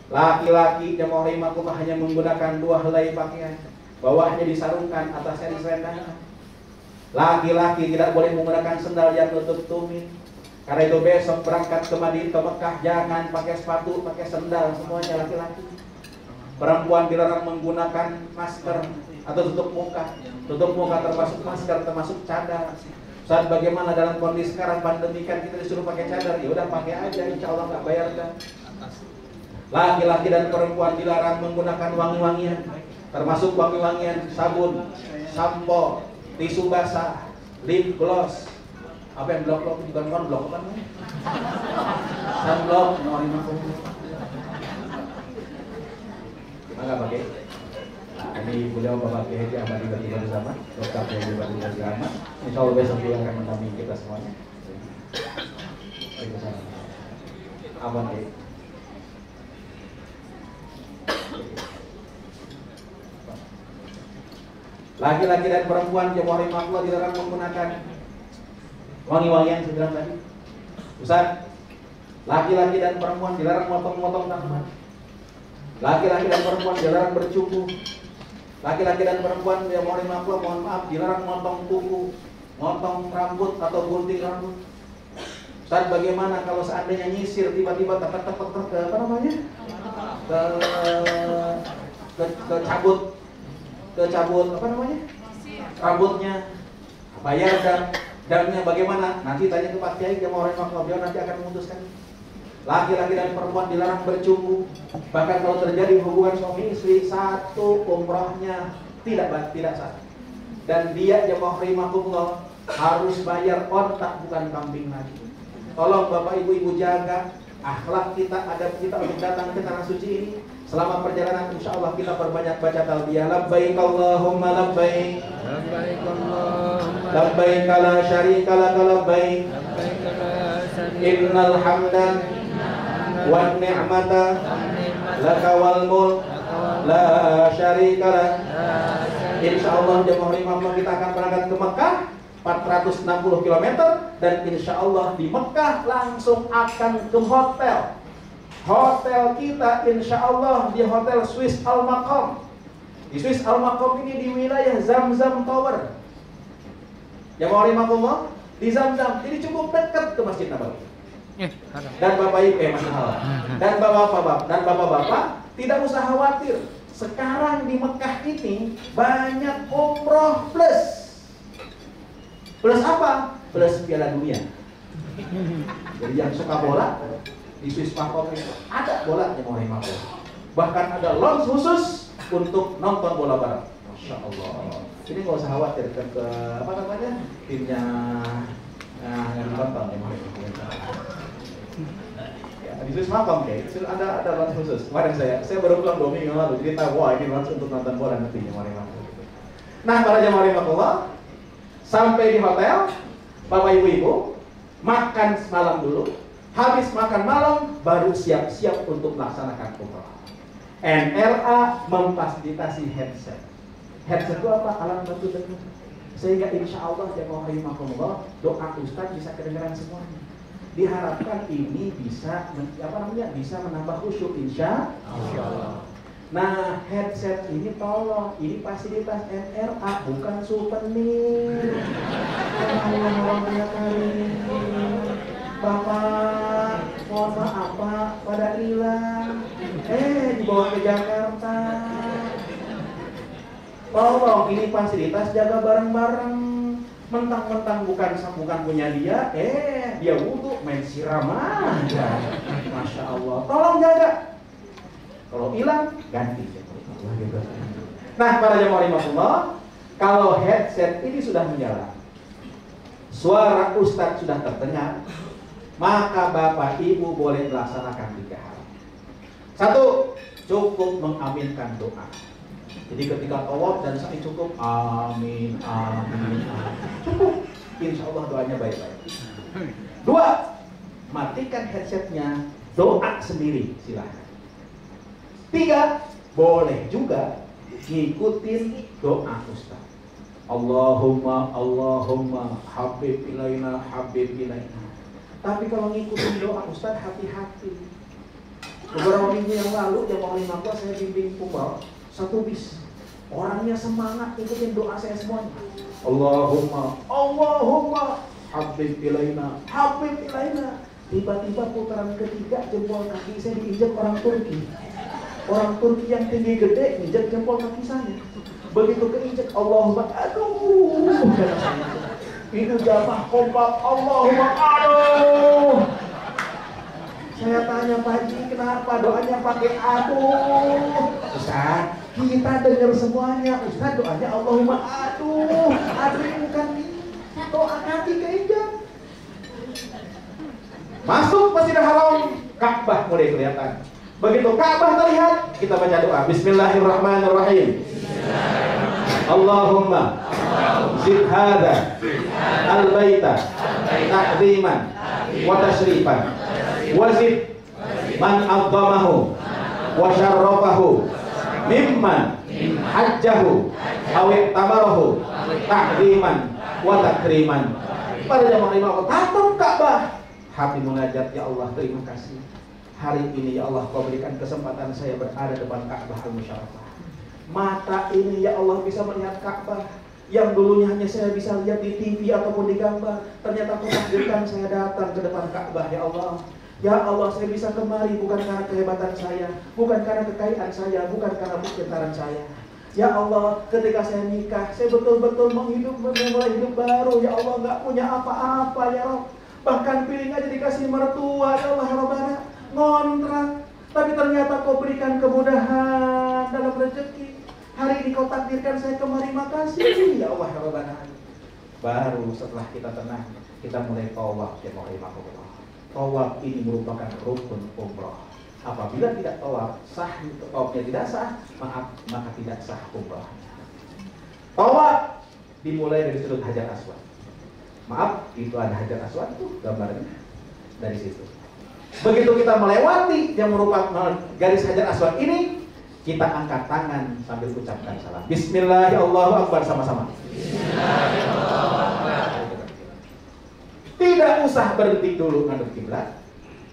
Laki-laki jamaah rahimakumullah hanya menggunakan 2 helai pakaian. Bawahnya disarungkan, atasnya diselendangkan. Laki-laki tidak boleh menggunakan sendal yang nutup tumit. Karena itu besok berangkat ke Madinah, ke Mekah, jangan pakai sepatu, pakai sendal, semuanya laki-laki. Perempuan dilarang menggunakan masker atau tutup muka. Tutup muka termasuk masker, termasuk cadar. Saat bagaimana dalam kondisi sekarang pandemi kan kita disuruh pakai cadar, ya udah pakai aja, insya Allah nggak bayar kan. Laki-laki dan perempuan dilarang menggunakan wangi-wangian, termasuk wangi-wangian, sabun, sampo, tisu basah, lip gloss. Apa yang blok-blok itu bukan blok apa namanya? Sunblock, nggak pakai. Nah, ini beliau Bapak Kiai Haji Ahmad Ibadi bersama Dr. Kiai Ibadi bersama. Insya Allah besok dia akan mendampingi kita semuanya. Aman ya. Laki-laki dan perempuan jemaah rahimakumullah dilarang menggunakan wangi-wangian saya bilang tadi. Ustaz, laki-laki dan perempuan dilarang motong-motong tanaman. Laki-laki dan perempuan dilarang bercukur. Laki-laki dan perempuan jemaah rahimakumullah mohon maaf dilarang motong kuku, motong rambut atau gunting rambut. Ustaz, bagaimana kalau seandainya nyisir tiba-tiba tepet-tepet ke apa namanya? Ke kecabut apa namanya? Rambutnya, bayar damnya bagaimana? Nanti tanya ke Pak Kiai, jamaah rahimahullah, beliau nanti akan memutuskan. Laki-laki dan perempuan dilarang bercumbu. Bahkan kalau terjadi hubungan suami istri, satu umrahnya tidak sah. Dan dia jamaah rahimahullah harus bayar ontak, bukan kambing lagi. Tolong Bapak Ibu jaga akhlak kita, adab kita untuk datang ke tanah suci ini. Selama perjalanan insya Allah kita perbanyak baca talbiyah. Labbaik Allahumma labbaik, Labbaik Allahumma labbaik la syarika lak labbaik, innal hamda wan ni'mata laka wal mulk la syarika lak. Insya Allah jemaah imam kita akan berangkat ke Mekah 460 km dan insya Allah di Mekah langsung akan ke hotel. Hotel kita insya Allah di Hotel Swiss Al Maqam. Di Swiss Al Maqam ini di wilayah Zamzam Tower. Jemaah rahimahullah, di Zamzam. Jadi cukup dekat ke Masjid Nabawi. Dan Bapak Ibu dan Bapak-bapak tidak usah khawatir. Sekarang di Mekah ini banyak umroh plus. Plus apa? Plus Piala Dunia. Jadi yang suka bola di Swiss Maqam itu ada bola yang mau remako. Bahkan ada lounge khusus untuk nonton bola bareng. Masya Allah. Jadi nggak usah khawatir ke apa namanya timnya yang ditonton yang mau ya, di Swiss Maqam kayak ada lounge khusus. Kemarin saya baru pulang 2 minggu lalu, jadi tahu wah ini lounge untuk nonton bola nantinya mau remako. Nah para jamaah rahimakumullah, sampai di hotel, Bapak Ibu makan malam dulu. Habis makan malam baru siap-siap untuk melaksanakan umrah. NLA memfasilitasi headset. Headset itu apa? Alat bantu dengar. Sehingga insya Allah jamaah rahimakumullah, doa Ustaz bisa kedengaran semuanya. Diharapkan ini bisa bisa menambah khusyuk insya Allah. Nah, headset ini tolong, ini fasilitas NLA bukan souvenir. Bapak, mohon maaf Pak, pada hilang. Dibawa ke Jakarta. Tolong, ini fasilitas jaga bareng-bareng. Mentang-mentang bukan punya dia, dia wudhu main siram aja. Masya Allah. Tolong jaga. Kalau hilang, ganti. Nah, para jamaah rahimahullah, kalau headset ini sudah menyala, suara Ustadz sudah terdengar, maka Bapak Ibu boleh melaksanakan 3 hal. 1, cukup mengaminkan doa. Jadi ketika tawaf dan sa'i cukup amin, amin, amin. Cukup. Insya Allah doanya baik-baik. 2, matikan headsetnya, doa sendiri silahkan. 3, boleh juga ngikutin doa Ustaz. Allahumma habib ilaina. Tapi kalau ngikutin doa Ustaz, hati-hati. Beberapa minggu yang lalu jamaah rahimahullah saya bimbing pumbal 1 bis. Orangnya semangat ngikutin doa saya semuanya. Allahumma habib ilaina. Tiba-tiba putaran ketiga jempol kaki saya diinjak orang Turki. Orang Turki yang tinggi gede injak jempol kaki saya. Begitu keinjak Allahumma aduh. Itu jamaah kompak Allahumma aduh. Saya tanya Pak Haji, kenapa doanya pakai aduh? Ustaz, kita dengar semuanya. Ustaz doanya Allahumma aduh. Aduh bukan doa kaki keinjak. Masuk Masjidil Haram, Ka'bah mulai kelihatan. Begitu Ka'bah terlihat, kita baca doa. Bismillahirrahmanirrahim. Allahumma zid hadha al-baita ta'ziman wa tashrifan wa zid man azzamahu wa syarrafahu mimman hajjahu aw i'tamarahu ta'ziman wa takriman. Pada jamaah imam tatap Ka'bah, hati munajat, ya Allah terima kasih. Hari ini ya Allah kau berikan kesempatan saya berada depan Ka'bah al-Musyarrafah. Mata ini ya Allah bisa melihat Ka'bah yang dulunya hanya saya bisa lihat di TV ataupun di gambar. Ternyata kau takdirkan saya datang ke depan Ka'bah ya Allah. Ya Allah, saya bisa kemari bukan karena kehebatan saya, bukan karena kekayaan saya, bukan karena pintaran saya. Ya Allah, ketika saya nikah, saya betul-betul memulai hidup baru. Ya Allah, nggak punya apa-apa ya Allah. Bahkan piring aja dikasih mertua, ya Allah, ya Rabbana, ngontrak. Tapi ternyata kau berikan kemudahan dalam rezeki. Hari ini kau takdirkan saya kemari, makasih ya Allah, ya Rabbana. Baru setelah kita tenang, kita mulai tawaf ya Allah. Tawaf ini merupakan rukun umroh. Apabila tidak tawaf, sah, tawafnya tidak sah, maka tidak sah umroh. Tawaf dimulai dari sudut Hajar Aswad. Maaf, itu ada Hajar Aswad tuh gambarnya dari situ. Begitu kita melewati yang merupakan garis Hajar Aswad ini, kita angkat tangan sambil ucapkan salam. Bismillahirrahmanirrahim sama-sama. Tidak usah berhenti dulu ngadep kiblat.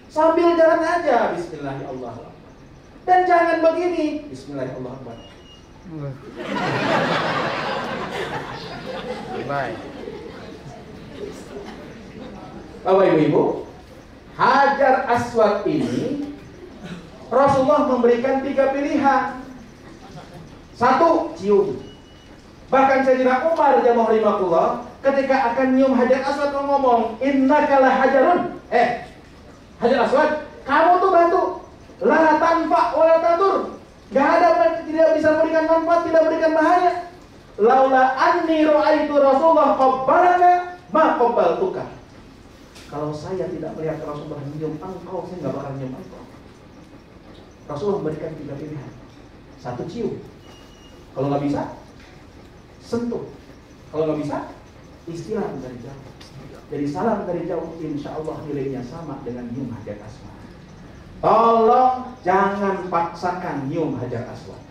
Sambil jalan aja Bismillahirrahmanirrahim. Dan jangan begini Bismillahirrahmanirrahim. Baik. Bapak Ibu, Hajar Aswad ini Rasulullah memberikan 3 pilihan. 1, cium. Bahkan Sayyidina Umar rahimahullah ketika akan nyium Hajar Aswad ngomong, innaka la hajarun. Hajar Aswad, kamu tuh batu. La tanfa wa la tadur. Gak ada, tidak bisa memberikan manfaat, tidak memberikan bahaya. Laula anni ra'aitu Rasulullah qabbalaka ma qabbaltuka. Kalau saya tidak melihat Rasulullah nyium engkau, saya nggak bakal nyium engkau. Rasulullah memberikan 3 pilihan. 1, cium. Kalau nggak bisa, sentuh. Kalau nggak bisa, istilam dari jauh. Jadi salam dari jauh, insya Allah nilainya sama dengan nyium Hajar Aswad. Tolong jangan paksakan nyium Hajar Aswad.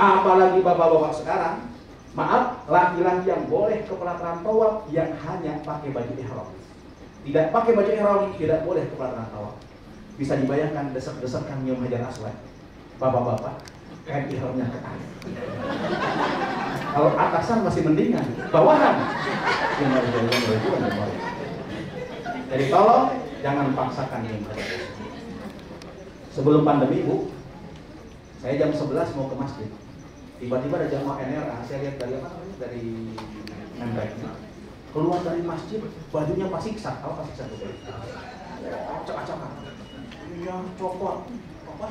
Apalagi bapak-bapak sekarang, maaf, laki-laki yang boleh ke pelataran tawaf yang hanya pakai baju ihram. Tidak pakai baju ihram tidak boleh ke pelataran tawaf. Bisa dibayangkan desek-desekan nyium Hajar Aswad, bapak-bapak kain ihramnya ke atas. Kalau atasan masih mendingan, bawahan. Jadi tolong jangan paksakan nyium Hajar Aswad. Sebelum pandemi Bu, saya jam 11 mau ke masjid. Tiba-tiba ada jamaah NRA, saya lihat dari membeknya keluar dari masjid, bajunya pasiksa. Tahu pasiksa itu? Acak-acakan. Iya, copot. Apa?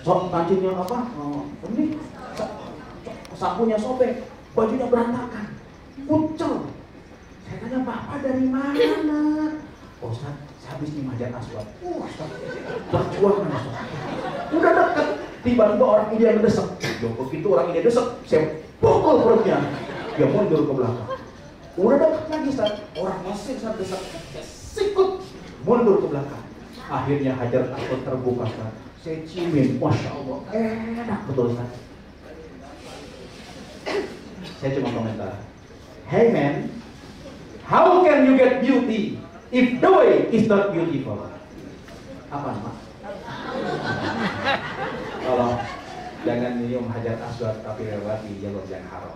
Sok kancingnya apa? Ini sapunya sobek, bajunya berantakan, pucel. Saya tanya, Bapak dari mana? Oh, Ustaz, saya habis di Hajar Aswad. Ustaz, berjuang Ustaz. Udah deket, tiba-tiba orang ini yang ngedesek. Begitu orang ini desek, saya pukul perutnya. Dia mundur ke belakang. Udah deket lagi Ustaz, orang masih Ustaz desek, sikut mundur ke belakang. Akhirnya Hajar Aswad terbuka Ustaz. Saya ciumin, Masya Allah, enak betul Ustaz. Saya cuma komentar, hey man, how can you get beauty if the way is not beautiful? Apa nama? Tolong jangan nyium Hajar Aswad tapi lewati jalur yang haram.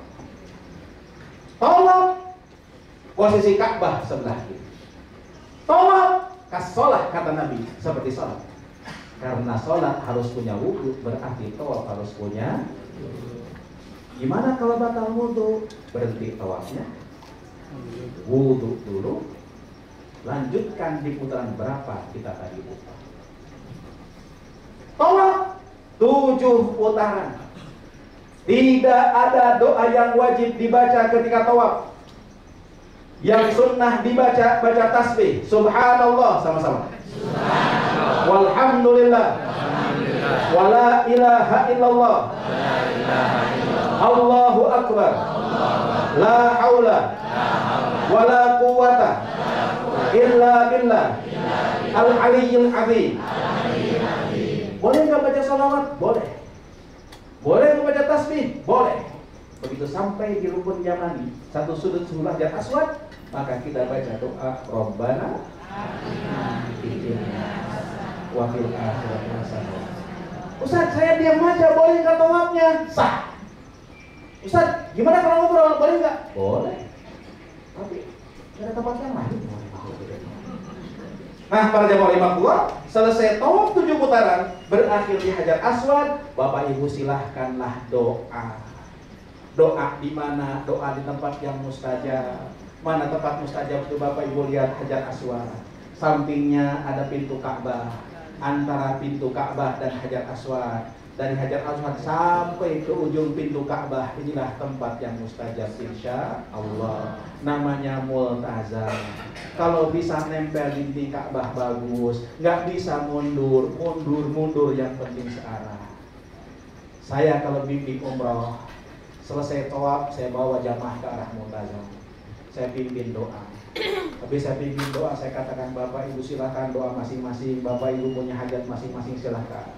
Tolong posisi Ka'bah sebelah kiri. Tolong kasolah kata Nabi seperti sholat. Karena sholat harus punya wudhu, berarti tawaf harus punya. Gimana kalau batal wudhu? Berhenti tawafnya, wudhu dulu, lanjutkan di putaran berapa kita tadi putar. Tawaf 7 putaran. Tidak ada doa yang wajib dibaca ketika tawaf. Yang sunnah dibaca, baca tasbih subhanallah sama-sama. Subhanallah. Walhamdulillah. Wala ilaha illallah. Allahu Akbar. La haula wala quwwata illa billah al-aliyyil azim. Boleh nggak baca salawat? Boleh. Boleh nggak baca tasbih? Boleh. Begitu sampai di rukun yamani, satu sudut Hajar Aswad, maka kita baca doa Rabbana wa fil akhirati hasanah. Ustaz, saya diam aja, boleh nggak tawafnya? Sah. Ustaz, gimana kalau ngobrol? Boleh nggak? Boleh. Tapi ada tempat yang lain. Nah, para jamaah rahimahullah, selesai tawaf 7 putaran, berakhir di Hajar Aswad, Bapak Ibu silahkanlah doa. Doa di mana? Doa di tempat yang mustajab. Mana tempat mustajab itu? Bapak Ibu lihat Hajar Aswad. Sampingnya ada pintu Ka'bah. Antara pintu Ka'bah dan Hajar Aswad, dari Hajar Aswad sampai ke ujung pintu Ka'bah, inilah tempat yang mustajab insya Allah. Namanya multazam. Kalau bisa nempel di Ka'bah bagus, nggak bisa mundur yang penting searah. Saya kalau bimbing umroh, selesai tawaf saya bawa jamaah ke arah multazam. Saya pimpin doa. Habis saya pimpin doa, saya katakan Bapak Ibu silakan doa masing-masing. Bapak Ibu punya hajat masing-masing silakan.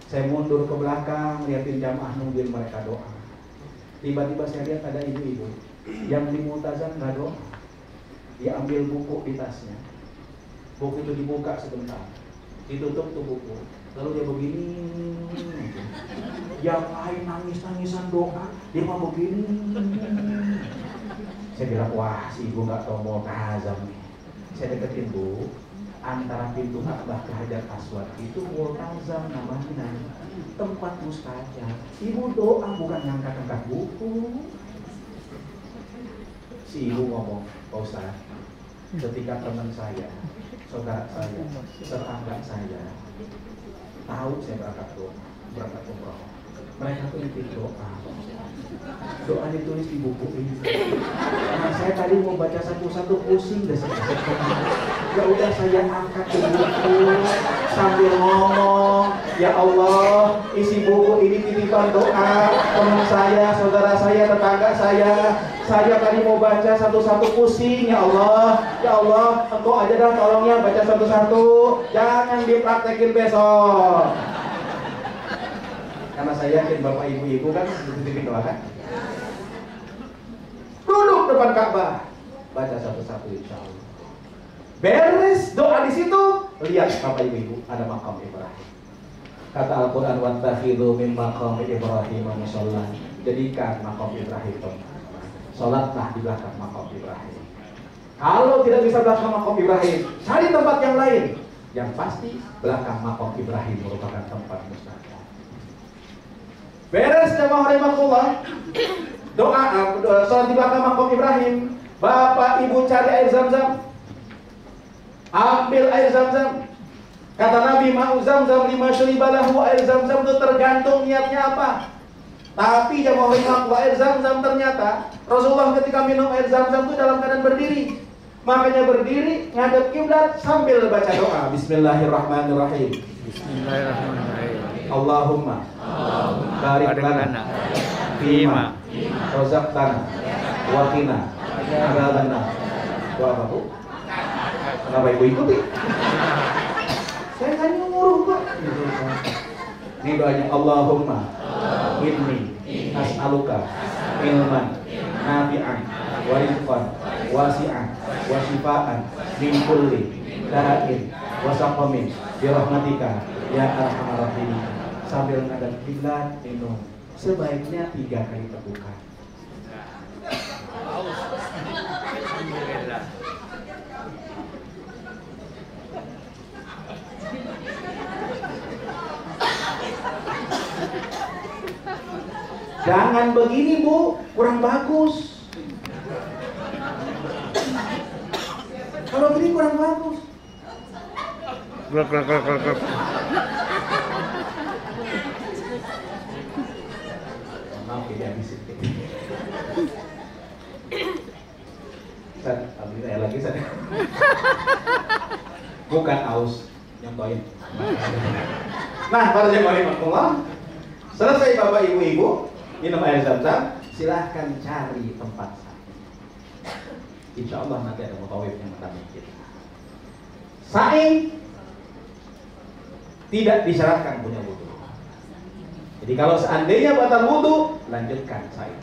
Saya mundur ke belakang, lihatin jamaah nungguin mereka doa. Tiba-tiba saya lihat ada ibu-ibu yang di multazam nggak doa. Dia ambil buku di tasnya. Buku itu dibuka sebentar, ditutup tuh buku. Lalu dia begini. Yang lain nangis-nangisan doa, dia mau begini. Saya bilang, wah si ibu nggak tahu multazam nih. Saya deketin Bu, antara pintu Ka'bah ke Hajar Aswad itu multazam namanya, tempat mustajab. Ibu doa bukan ngangkat-ngangkat buku. Si ibu ngomong, Pak Ustaz, ketika teman saya, saudara saya, tetangga saya tahu saya berangkat umroh, mereka tuh inti doa. Doa ditulis di buku ini. Nah, saya tadi mau baca satu-satu pusing deh. Ya udah saya angkat ke buku sambil ngomong, ya Allah, isi buku ini titipan doa teman saya, saudara saya, tetangga saya. Saya tadi mau baca satu-satu pusing, ya Allah, engkau aja dah tolongnya baca satu-satu, jangan dipraktekin besok. Karena saya yakin Bapak Ibu-ibu kan dititipin doa kan? Duduk depan Ka'bah, baca satu-satu insya Allah. Beres doa di situ, lihat Bapak Ibu ada makam Ibrahim. Kata Al-Quran, wattakhidhu min maqam Ibrahim musalla. Jadikan makam Ibrahim tempat. Salatlah di belakang makam Ibrahim. Kalau tidak bisa belakang makam Ibrahim, cari tempat yang lain. Yang pasti belakang makam Ibrahim merupakan tempat mustajab. Beres jamaah rahimahullah, doa salat di belakang makam Ibrahim. Bapak Ibu cari air Zam-Zam, ambil air Zam-Zam. Kata Nabi, ma'u Zam-Zam lima syuribalahu, air Zam-Zam itu tergantung niatnya apa. Tapi jamaah rahimahullah, air Zam-Zam ternyata Rasulullah ketika minum air Zam-Zam itu dalam keadaan berdiri. Makanya berdiri ngadep kiblat sambil baca doa. Bismillahirrahmanirrahim. Bismillahirrahmanirrahim. Allahumma barik lana fima razaqtana wa qina adzabannar. Doa apa Bu? Kenapa Ibu ikuti? Saya kan nyuruh Pak. Ini doanya, Allahumma inni as'aluka ilman nafi'an wa rizqan wasi'an wa shifaan min kulli da'in wa saqamin bi rahmatika ya arhamar rahimin. Sambil ngadep kiblat minum, sebaiknya 3 kali tegukan. Jangan begini Bu, kurang bagus. Kalau begini kurang bagus. Glok. Maaf ya, habis itu. Ambil air lagi saya. Bukan aus, nyontoin. Nah, para jemaah rahimahullah, selesai Bapak Ibu-ibu minum air Zam-Zam, silahkan cari tempat sa'i. Insya Allah nanti ada mutawif yang akan kita. Sa'i tidak disyaratkan punya wudu. Jadi kalau seandainya batal wudu, lanjutkan sa'i.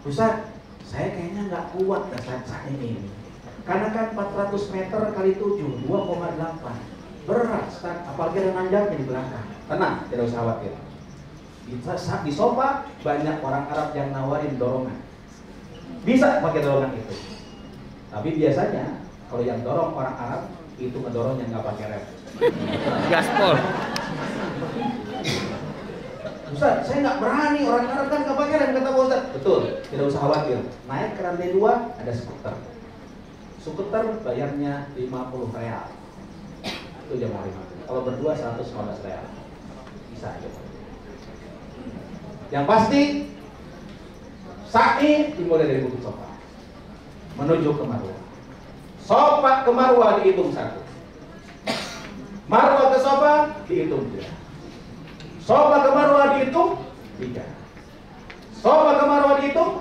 Ustaz, saya kayaknya nggak kuat dasar sa'i ini. Karena kan 400 meter kali 7, 2,8. Berat, Ustaz. Apalagi ada nanjaknya di belakang. Tenang, tidak usah khawatir. Di sofa banyak orang Arab yang nawarin dorongan. Bisa pakai dorongan itu. Tapi biasanya kalau yang dorong orang Arab itu ngedorong yang nggak pakai rem. Gaspol. Ustaz, saya nggak berani, orang Arab kan nggak pakai rem, kata Pak Ustaz. Betul, tidak usah khawatir. Naik ke lantai 2 ada skuter. Skuter bayarnya 50 real. Itu jamaah lima. Kalau berdua 115 real. Bisa aja. Yang pasti sa'i dimulai dari Bukit Sofa menuju ke Marwah. Sofa ke Marwah dihitung 1. Marwah ke Sofa dihitung 2. Sofa ke Marwah dihitung 3. Sofa ke Marwah dihitung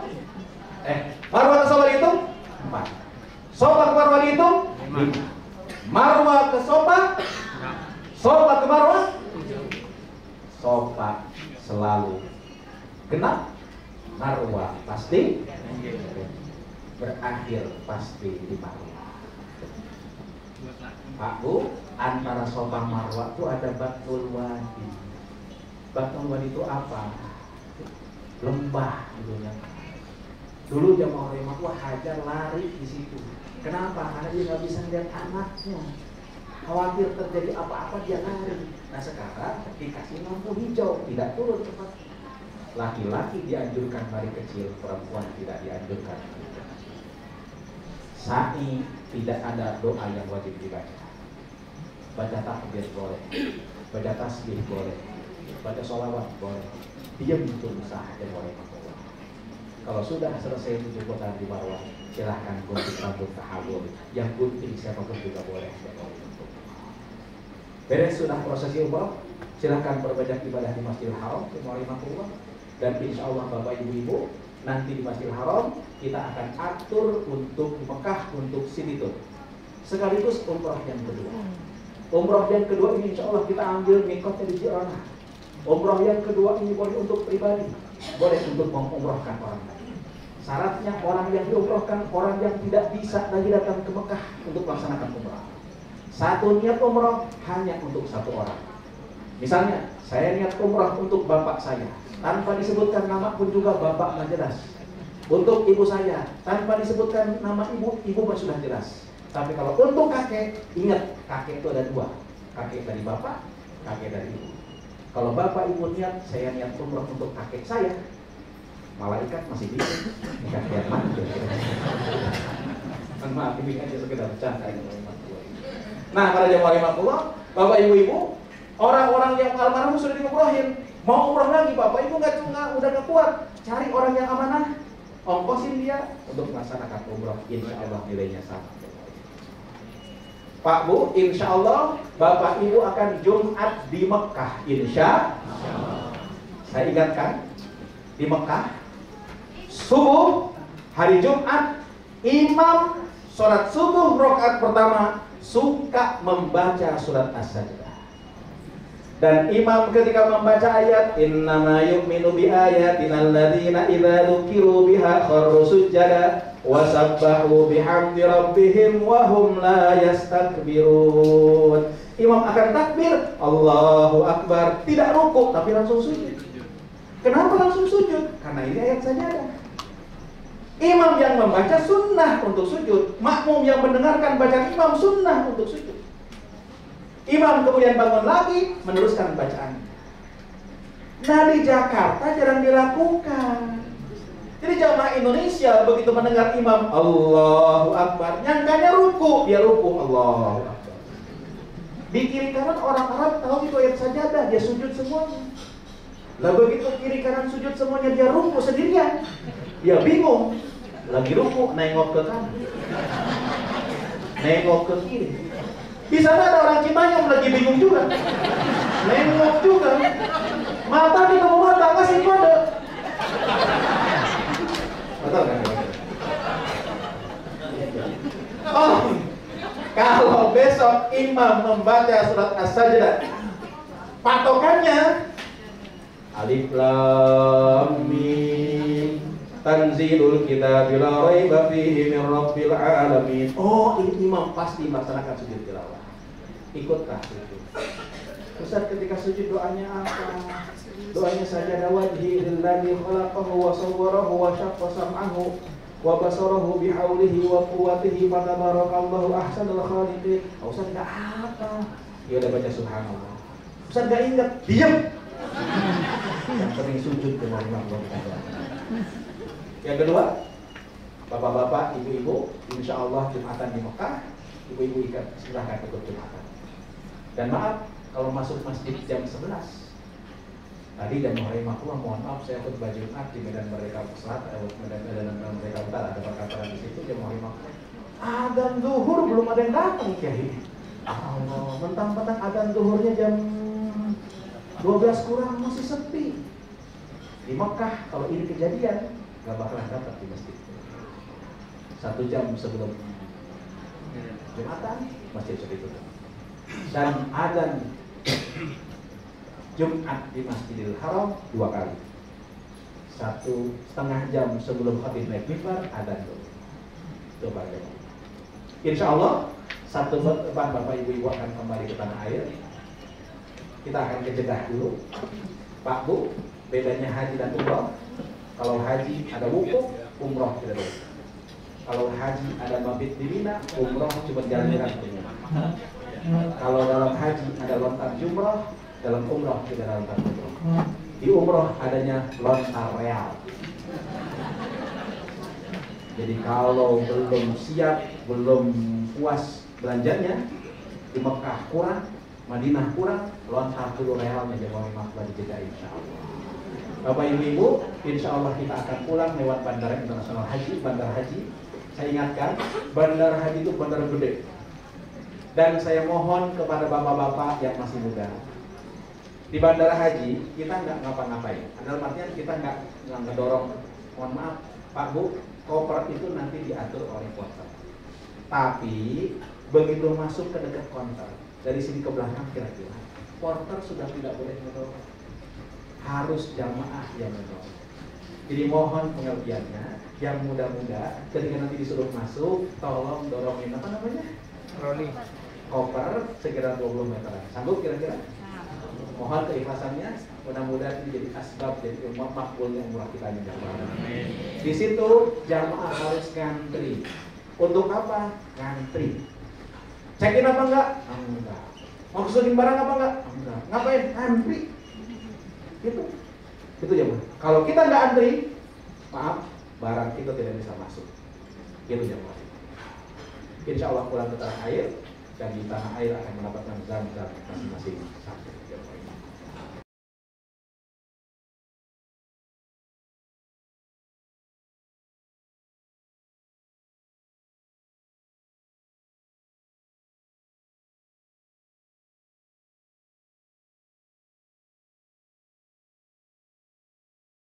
Marwah ke Sofa dihitung 4. Sofa ke Marwah dihitung 5. Marwah ke Sofa, Sofa ke Marwah, Sofa selalu genap, Marwah pasti berakhir pasti di Marwah. Pak Bu, antara Sofa Marwah itu ada Batul Wadi. Batul Wadi itu apa? Lembah dulunya. Dulu jamaah ulama wah hajar lari di situ. Kenapa? Karena dia nggak bisa lihat anaknya. Khawatir terjadi apa-apa dia lari. Nah sekarang dikasih lampu hijau, tidak turun cepat. Laki-laki dianjurkan lari kecil, perempuan tidak dianjurkan. Sa'i tidak ada doa yang wajib dibaca. Baca takbir boleh, baca tasbih boleh, baca sholawat boleh, diam itu saja boleh. Kalau sudah selesai 7 kota di Marwah, silahkan gunting rambut tahawul. Yang gunting siapapun juga boleh. Beres sudah prosesi umrah, silahkan berbanyak ibadah di Masjidil Haram, dan insya Allah Bapak Ibu nanti di Masjidil Haram kita akan atur untuk Mekah untuk sini tuh. Sekaligus umrah yang kedua. Umrah yang kedua ini insya Allah kita ambil mikotnya di Jirana. Umrah yang kedua ini boleh untuk pribadi, boleh untuk mengumrahkan orang lain. Syaratnya orang yang diumrahkan, orang yang tidak bisa lagi datang ke Mekah untuk melaksanakan umrah. Satu niat umrah hanya untuk satu orang. Misalnya, saya niat umrah untuk bapak saya, tanpa disebutkan nama pun juga bapak nggak jelas. Untuk ibu saya, tanpa disebutkan nama ibu sudah jelas. Tapi kalau untuk kakek, ingat kakek itu ada 2, kakek dari bapak, kakek dari ibu. Kalau bapak ibu niat, saya niat umrah untuk kakek saya, malaikat masih bingung, kakek mana? Maaf, ini aja sekedar bercanda. Nah, para jamaah rahimakumullah, bapak ibu-ibu, orang-orang yang almarhum sudah diumrohin, mau umroh lagi, bapak ibu udah nggak kuat, cari orang yang amanah, ongkosin dia untuk melaksanakan umroh, insya Allah nilainya sama. Pak Bu, insya Allah bapak ibu akan Jumat di Mekah, insya Allah. Saya ingatkan, di Mekah subuh hari Jumat, imam sholat subuh rakaat pertama suka membaca surat As-Sajdah. Dan imam ketika membaca ayat innama yu'minu bi ayatina alladzina idza dzukiru biha kharru sujada wa sabbahu bihamdi rabbihim wa hum la yastakbirun. Imam akan takbir, Allahu Akbar, tidak rukuk tapi langsung sujud. Kenapa langsung sujud? Karena ini ayat sajadah. Imam yang membaca sunnah untuk sujud, makmum yang mendengarkan bacaan imam sunnah untuk sujud. Imam kemudian bangun lagi meneruskan bacaan. Nah di Jakarta jarang dilakukan. Jadi jamaah Indonesia begitu mendengar imam Allahu Akbar, nyangkanya ruku, dia ruku Allahu Akbar. Di kiri kanan orang Arab tahu itu ayat sajadah, dia sujud semuanya. Lah begitu kiri kanan sujud semuanya dia ruku sendirian. Dia bingung, lagi ruku nengok ke kanan, nengok ke kiri. Di sana ada orang Cimanyong lagi bingung juga, nengok juga, mata ketemu mata kasih kode. Betul kan? Oh, kalau besok imam membaca surat As-Sajdah, patokannya Alif Lam Mim Tanzilul kitab la raiba fihi min rabbil alamin. Oh, ini imam pasti melaksanakan sujud tilawah. Ikutkah itu? Ustaz ketika sujud doanya apa? Doanya sajada wajhi lillazi khalaqahu wa sawwarahu wa syaqqa sam'ahu wa basarahu bihaulihi wa quwwatihi fatabarakallahu ahsanul khaliqin. Ustaz enggak apa. Ya udah baca subhanallah. Ustaz enggak ingat, diam. Yang sering sujud ke Allah. Yang kedua, bapak-bapak, ibu-ibu, insya Allah Jumatan di Mekah, ibu-ibu silahkan ikut Jumatan. Dan maaf, kalau masuk masjid jam 11, tadi jam Rahimahullah, mohon maaf saya khutbah Jumat di Medan Merdeka Selatan, Medan Merdeka Utara, ada perkataan di situ jam Rahimahullah. Adzan zuhur belum ada yang datang kiai. Allah, mentang-mentang adzan zuhurnya jam 12 kurang masih sepi. Di Mekah kalau ini kejadian nggak bakalan dapat di masjid. 1 jam sebelum Jumatan masjid sudah ditutup. Dan adzan Jumat di Masjidil Haram 2 kali. 1,5 jam sebelum khatib naik mimbar adzan dulu. Itu bagaimana? Insya Allah satu depan bapak ibu akan kembali ke tanah air. Kita akan ke Jeddah dulu. Pak Bu, bedanya haji dan umroh. Kalau haji ada wukuf, umroh tidak boleh. Kalau haji ada mabit di Mina, umroh cuma jalan-jalan. Kalau dalam haji ada lontar jumroh, dalam umroh tidak ada lontar jumroh. Di umroh adanya lontar real. Jadi kalau belum siap, belum puas belanjanya, di Mekah kurang, Madinah kurang, lontar dulu realnya jemaah makhluk di Jeddah insya Allah. Bapak ibu, insya Allah kita akan pulang lewat Bandara Internasional Haji, Bandara Haji. Saya ingatkan, Bandara Haji itu bandara gede. Dan saya mohon kepada bapak-bapak yang masih muda, di Bandara Haji kita nggak ngapa-ngapain. Dalam artian kita nggak ngedorong, mohon maaf Pak Bu, koper itu nanti diatur oleh porter. Tapi begitu masuk ke dekat counter, dari sini ke belakang kira-kira, porter sudah tidak boleh mendorong, harus jamaah yang mendorong. Jadi mohon pengertiannya, yang muda-muda ketika nanti disuruh masuk, tolong dorongin apa namanya? Rolling. Koper sekira 20 meter. Sanggup kira-kira? Mohon keikhlasannya, mudah-mudahan ini jadi asbab, jadi makbulnya umrah kita ini. Di situ jamaah harus ngantri. Untuk apa? Ngantri. Check-in apa enggak? Enggak. Mau kesulitin barang apa enggak? Enggak. Ngapain? Antri. Itu jemaah. Kalau kita enggak antri, maaf, barang kita tidak bisa masuk. Itu jemaah. Insya Allah pulang ke tanah air, dan di tanah air akan mendapatkan zam-zam masing-masing.